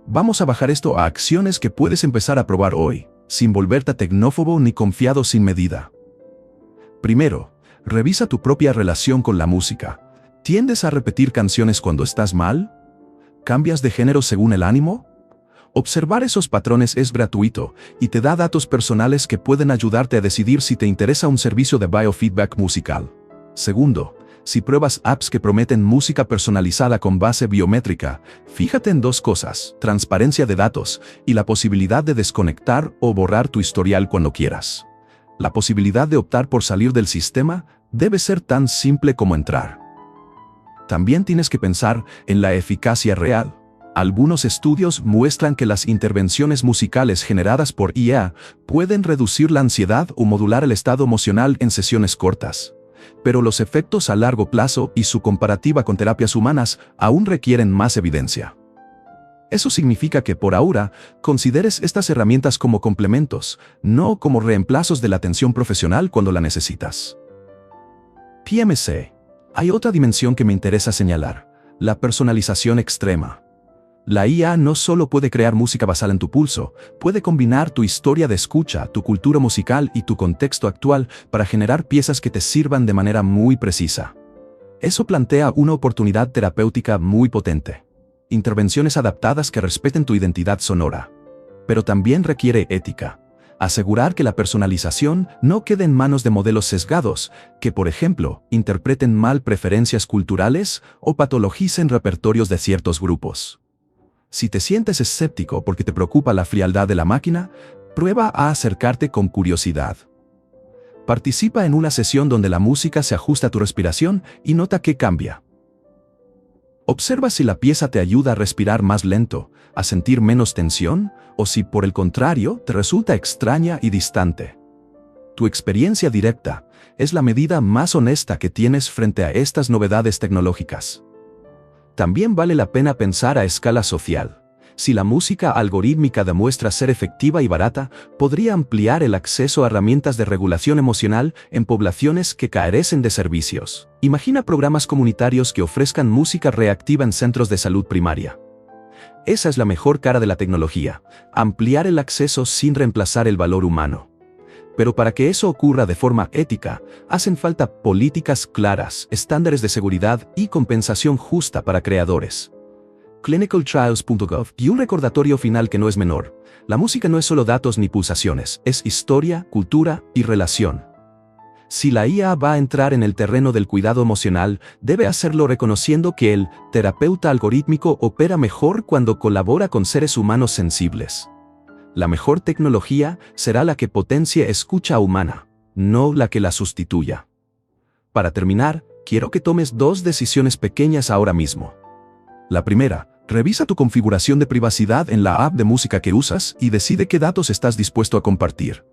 Vamos a bajar esto a acciones que puedes empezar a probar hoy, sin volverte tecnófobo ni confiado sin medida. Primero, revisa tu propia relación con la música. ¿Tiendes a repetir canciones cuando estás mal? ¿Cambias de género según el ánimo? Observar esos patrones es gratuito y te da datos personales que pueden ayudarte a decidir si te interesa un servicio de biofeedback musical. Segundo, si pruebas apps que prometen música personalizada con base biométrica, fíjate en dos cosas: transparencia de datos y la posibilidad de desconectar o borrar tu historial cuando quieras. La posibilidad de optar por salir del sistema debe ser tan simple como entrar. También tienes que pensar en la eficacia real. Algunos estudios muestran que las intervenciones musicales generadas por IA pueden reducir la ansiedad o modular el estado emocional en sesiones cortas. Pero los efectos a largo plazo y su comparativa con terapias humanas aún requieren más evidencia. Eso significa que por ahora consideres estas herramientas como complementos, no como reemplazos de la atención profesional cuando la necesitas. PMC. Hay otra dimensión que me interesa señalar: la personalización extrema. La IA no solo puede crear música basada en tu pulso, puede combinar tu historia de escucha, tu cultura musical y tu contexto actual para generar piezas que te sirvan de manera muy precisa. Eso plantea una oportunidad terapéutica muy potente. Intervenciones adaptadas que respeten tu identidad sonora. Pero también requiere ética. Asegurar que la personalización no quede en manos de modelos sesgados, que por ejemplo, interpreten mal preferencias culturales o patologicen repertorios de ciertos grupos. Si te sientes escéptico porque te preocupa la frialdad de la máquina, prueba a acercarte con curiosidad. Participa en una sesión donde la música se ajusta a tu respiración y nota qué cambia. Observa si la pieza te ayuda a respirar más lento, a sentir menos tensión, o si por el contrario te resulta extraña y distante. Tu experiencia directa es la medida más honesta que tienes frente a estas novedades tecnológicas. También vale la pena pensar a escala social. Si la música algorítmica demuestra ser efectiva y barata, podría ampliar el acceso a herramientas de regulación emocional en poblaciones que carecen de servicios. Imagina programas comunitarios que ofrezcan música reactiva en centros de salud primaria. Esa es la mejor cara de la tecnología: ampliar el acceso sin reemplazar el valor humano. Pero para que eso ocurra de forma ética, hacen falta políticas claras, estándares de seguridad y compensación justa para creadores. clinicaltrials.gov. Y un recordatorio final que no es menor: la música no es solo datos ni pulsaciones, es historia, cultura y relación. Si la IA va a entrar en el terreno del cuidado emocional, debe hacerlo reconociendo que el terapeuta algorítmico opera mejor cuando colabora con seres humanos sensibles. La mejor tecnología será la que potencie escucha humana, no la que la sustituya. Para terminar, quiero que tomes dos decisiones pequeñas ahora mismo. La primera: revisa tu configuración de privacidad en la app de música que usas y decide qué datos estás dispuesto a compartir.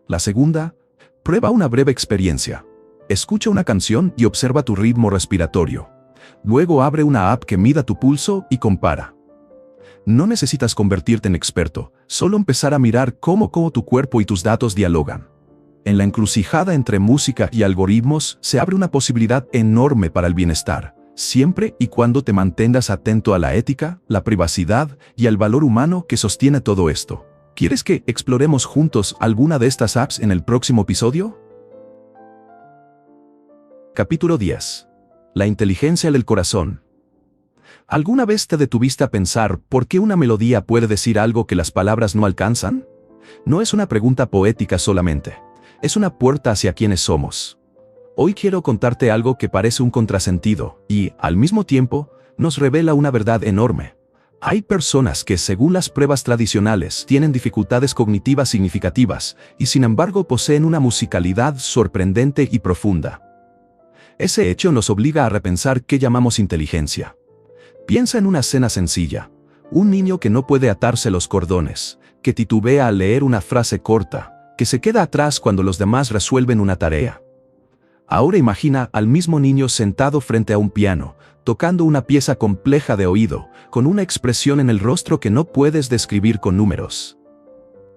La segunda: prueba una breve experiencia. Escucha una canción y observa tu ritmo respiratorio. Luego abre una app que mida tu pulso y compara. No necesitas convertirte en experto, solo empezar a mirar cómo tu cuerpo y tus datos dialogan. En la encrucijada entre música y algoritmos se abre una posibilidad enorme para el bienestar, siempre y cuando te mantengas atento a la ética, la privacidad y al valor humano que sostiene todo esto. ¿Quieres que exploremos juntos alguna de estas apps en el próximo episodio? Capítulo 10. La inteligencia del corazón. ¿Alguna vez te detuviste a pensar por qué una melodía puede decir algo que las palabras no alcanzan? No es una pregunta poética solamente. Es una puerta hacia quienes somos. Hoy quiero contarte algo que parece un contrasentido y, al mismo tiempo, nos revela una verdad enorme. Hay personas que, según las pruebas tradicionales, tienen dificultades cognitivas significativas y, sin embargo, poseen una musicalidad sorprendente y profunda. Ese hecho nos obliga a repensar qué llamamos inteligencia. Piensa en una escena sencilla. Un niño que no puede atarse los cordones, que titubea al leer una frase corta, que se queda atrás cuando los demás resuelven una tarea. Ahora imagina al mismo niño sentado frente a un piano, tocando una pieza compleja de oído, con una expresión en el rostro que no puedes describir con números.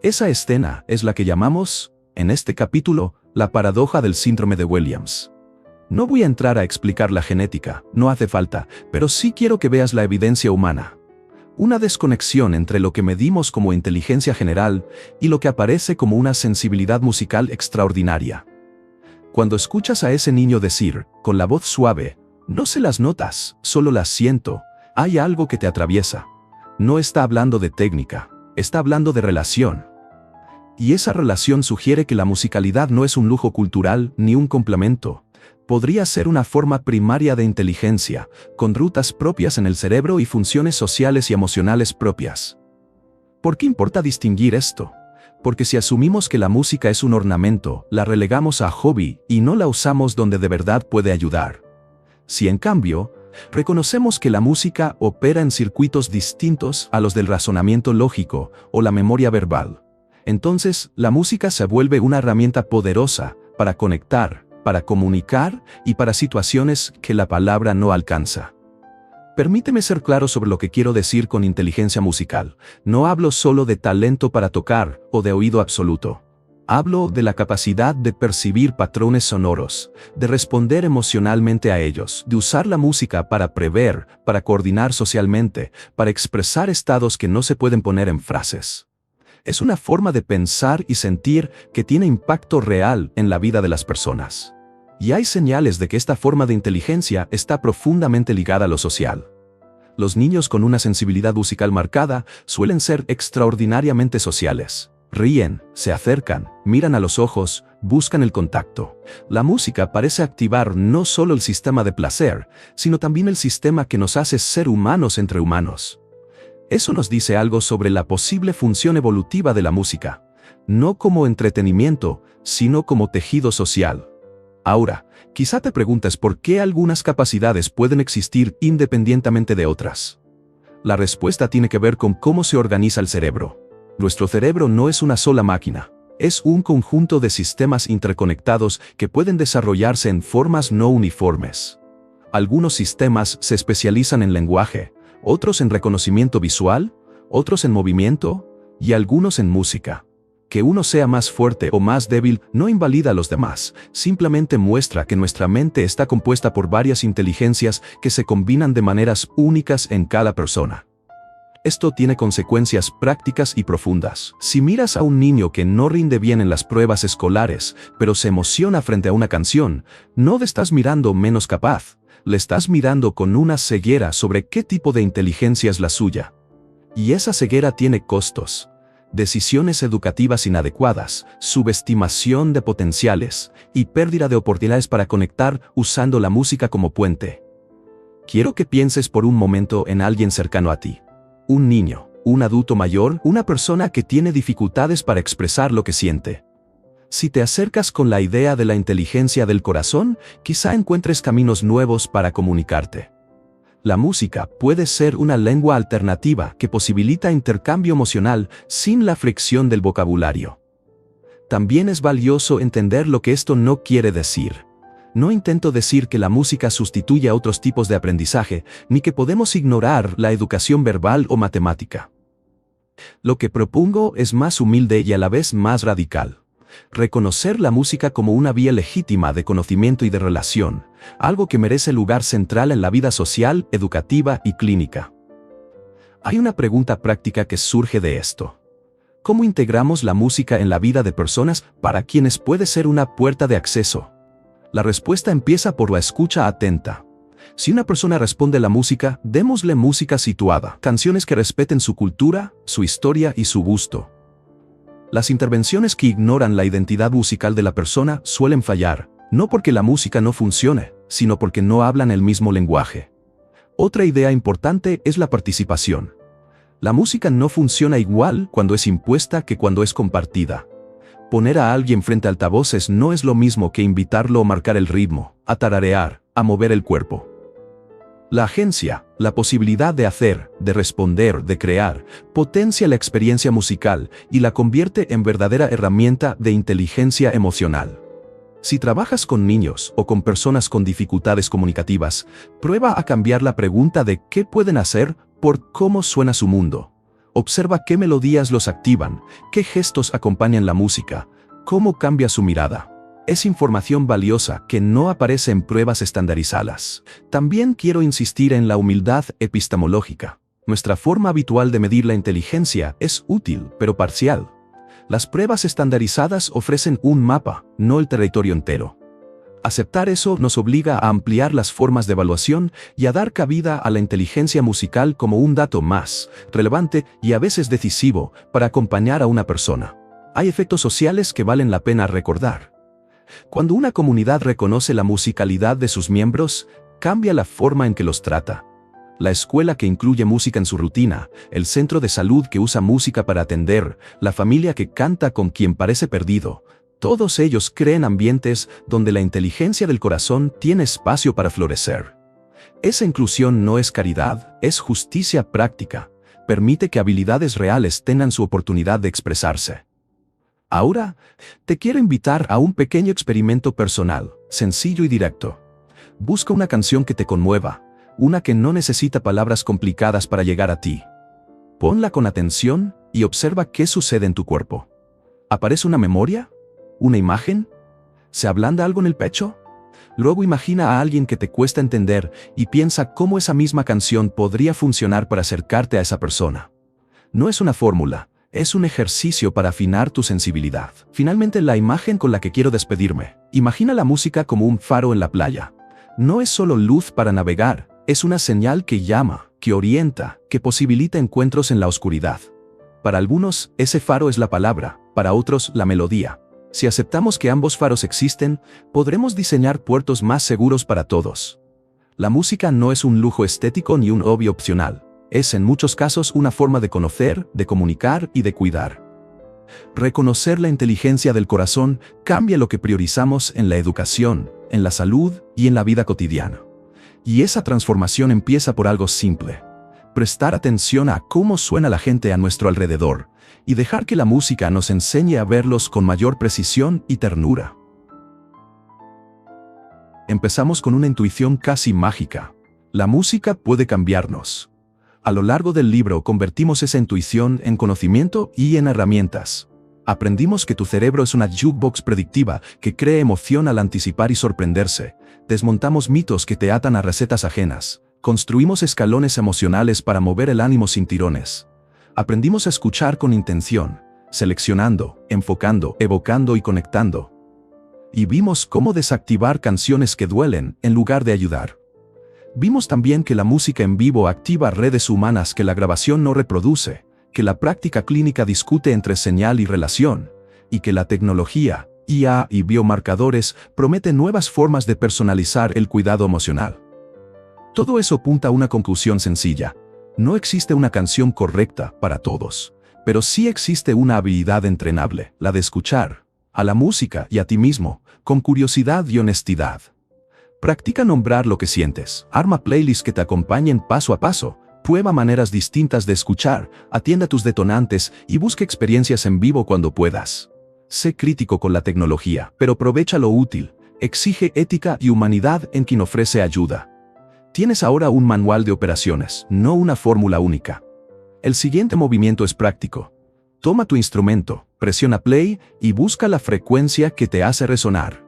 Esa escena es la que llamamos, en este capítulo, la paradoja del síndrome de Williams. No voy a entrar a explicar la genética, no hace falta, pero sí quiero que veas la evidencia humana. Una desconexión entre lo que medimos como inteligencia general y lo que aparece como una sensibilidad musical extraordinaria. Cuando escuchas a ese niño decir, con la voz suave, no sé las notas, solo las siento, hay algo que te atraviesa. No está hablando de técnica, está hablando de relación. Y esa relación sugiere que la musicalidad no es un lujo cultural ni un complemento. Podría ser una forma primaria de inteligencia, con rutas propias en el cerebro y funciones sociales y emocionales propias. ¿Por qué importa distinguir esto? Porque si asumimos que la música es un ornamento, la relegamos a hobby y no la usamos donde de verdad puede ayudar. Si en cambio, reconocemos que la música opera en circuitos distintos a los del razonamiento lógico o la memoria verbal, entonces la música se vuelve una herramienta poderosa para conectar, para comunicar y para situaciones que la palabra no alcanza. Permíteme ser claro sobre lo que quiero decir con inteligencia musical. No hablo solo de talento para tocar o de oído absoluto. Hablo de la capacidad de percibir patrones sonoros, de responder emocionalmente a ellos, de usar la música para prever, para coordinar socialmente, para expresar estados que no se pueden poner en frases. Es una forma de pensar y sentir que tiene impacto real en la vida de las personas. Y hay señales de que esta forma de inteligencia está profundamente ligada a lo social. Los niños con una sensibilidad musical marcada suelen ser extraordinariamente sociales. Ríen, se acercan, miran a los ojos, buscan el contacto. La música parece activar no solo el sistema de placer, sino también el sistema que nos hace ser humanos entre humanos. Eso nos dice algo sobre la posible función evolutiva de la música, no como entretenimiento, sino como tejido social. Ahora, quizá te preguntes por qué algunas capacidades pueden existir independientemente de otras. La respuesta tiene que ver con cómo se organiza el cerebro. Nuestro cerebro no es una sola máquina, es un conjunto de sistemas interconectados que pueden desarrollarse en formas no uniformes. Algunos sistemas se especializan en lenguaje, otros en reconocimiento visual, otros en movimiento y algunos en música. Que uno sea más fuerte o más débil no invalida a los demás, simplemente muestra que nuestra mente está compuesta por varias inteligencias que se combinan de maneras únicas en cada persona. Esto tiene consecuencias prácticas y profundas. Si miras a un niño que no rinde bien en las pruebas escolares, pero se emociona frente a una canción, no le estás mirando menos capaz, le estás mirando con una ceguera sobre qué tipo de inteligencia es la suya. Y esa ceguera tiene costos. Decisiones educativas inadecuadas, subestimación de potenciales y pérdida de oportunidades para conectar usando la música como puente. Quiero que pienses por un momento en alguien cercano a ti. Un niño, un adulto mayor, una persona que tiene dificultades para expresar lo que siente. Si te acercas con la idea de la inteligencia del corazón, quizá encuentres caminos nuevos para comunicarte. La música puede ser una lengua alternativa que posibilita intercambio emocional sin la fricción del vocabulario. También es valioso entender lo que esto no quiere decir. No intento decir que la música sustituye a otros tipos de aprendizaje, ni que podemos ignorar la educación verbal o matemática. Lo que propongo es más humilde y a la vez más radical. Reconocer la música como una vía legítima de conocimiento y de relación, algo que merece lugar central en la vida social, educativa y clínica. Hay una pregunta práctica que surge de esto. ¿Cómo integramos la música en la vida de personas para quienes puede ser una puerta de acceso? La respuesta empieza por la escucha atenta. Si una persona responde a la música, démosle música situada, canciones que respeten su cultura, su historia y su gusto. Las intervenciones que ignoran la identidad musical de la persona suelen fallar, no porque la música no funcione, sino porque no hablan el mismo lenguaje. Otra idea importante es la participación. La música no funciona igual cuando es impuesta que cuando es compartida. Poner a alguien frente a altavoces no es lo mismo que invitarlo a marcar el ritmo, a tararear, a mover el cuerpo. La agencia, la posibilidad de hacer, de responder, de crear, potencia la experiencia musical y la convierte en verdadera herramienta de inteligencia emocional. Si trabajas con niños o con personas con dificultades comunicativas, prueba a cambiar la pregunta de qué pueden hacer por cómo suena su mundo. Observa qué melodías los activan, qué gestos acompañan la música, cómo cambia su mirada. Es información valiosa que no aparece en pruebas estandarizadas. También quiero insistir en la humildad epistemológica. Nuestra forma habitual de medir la inteligencia es útil, pero parcial. Las pruebas estandarizadas ofrecen un mapa, no el territorio entero. Aceptar eso nos obliga a ampliar las formas de evaluación y a dar cabida a la inteligencia musical como un dato más relevante y a veces decisivo para acompañar a una persona. Hay efectos sociales que valen la pena recordar. Cuando una comunidad reconoce la musicalidad de sus miembros, cambia la forma en que los trata. La escuela que incluye música en su rutina, el centro de salud que usa música para atender, la familia que canta con quien parece perdido, todos ellos crean ambientes donde la inteligencia del corazón tiene espacio para florecer. Esa inclusión no es caridad, es justicia práctica. Permite que habilidades reales tengan su oportunidad de expresarse. Ahora, te quiero invitar a un pequeño experimento personal, sencillo y directo. Busca una canción que te conmueva, una que no necesita palabras complicadas para llegar a ti. Ponla con atención y observa qué sucede en tu cuerpo. ¿Aparece una memoria? ¿Una imagen? ¿Se ablanda algo en el pecho? Luego imagina a alguien que te cuesta entender y piensa cómo esa misma canción podría funcionar para acercarte a esa persona. No es una fórmula. Es un ejercicio para afinar tu sensibilidad. Finalmente, la imagen con la que quiero despedirme. Imagina la música como un faro en la playa. No es solo luz para navegar, es una señal que llama, que orienta, que posibilita encuentros en la oscuridad. Para algunos, ese faro es la palabra, para otros, la melodía. Si aceptamos que ambos faros existen, podremos diseñar puertos más seguros para todos. La música no es un lujo estético ni un hobby opcional. Es en muchos casos una forma de conocer, de comunicar y de cuidar. Reconocer la inteligencia del corazón cambia lo que priorizamos en la educación, en la salud y en la vida cotidiana. Y esa transformación empieza por algo simple. Prestar atención a cómo suena la gente a nuestro alrededor y dejar que la música nos enseñe a verlos con mayor precisión y ternura. Empezamos con una intuición casi mágica. La música puede cambiarnos. A lo largo del libro convertimos esa intuición en conocimiento y en herramientas. Aprendimos que tu cerebro es una jukebox predictiva que crea emoción al anticipar y sorprenderse. Desmontamos mitos que te atan a recetas ajenas. Construimos escalones emocionales para mover el ánimo sin tirones. Aprendimos a escuchar con intención, seleccionando, enfocando, evocando y conectando. Y vimos cómo desactivar canciones que duelen en lugar de ayudar. Vimos también que la música en vivo activa redes humanas que la grabación no reproduce, que la práctica clínica discute entre señal y relación, y que la tecnología, IA y biomarcadores prometen nuevas formas de personalizar el cuidado emocional. Todo eso apunta a una conclusión sencilla. No existe una canción correcta para todos, pero sí existe una habilidad entrenable, la de escuchar a la música y a ti mismo, con curiosidad y honestidad. Practica nombrar lo que sientes, arma playlists que te acompañen paso a paso, prueba maneras distintas de escuchar, atienda tus detonantes y busca experiencias en vivo cuando puedas. Sé crítico con la tecnología, pero aprovecha lo útil, exige ética y humanidad en quien ofrece ayuda. Tienes ahora un manual de operaciones, no una fórmula única. El siguiente movimiento es práctico. Toma tu instrumento, presiona play y busca la frecuencia que te hace resonar.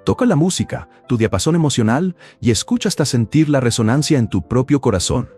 Toca la música, tu diapasón emocional y escucha hasta sentir la resonancia en tu propio corazón.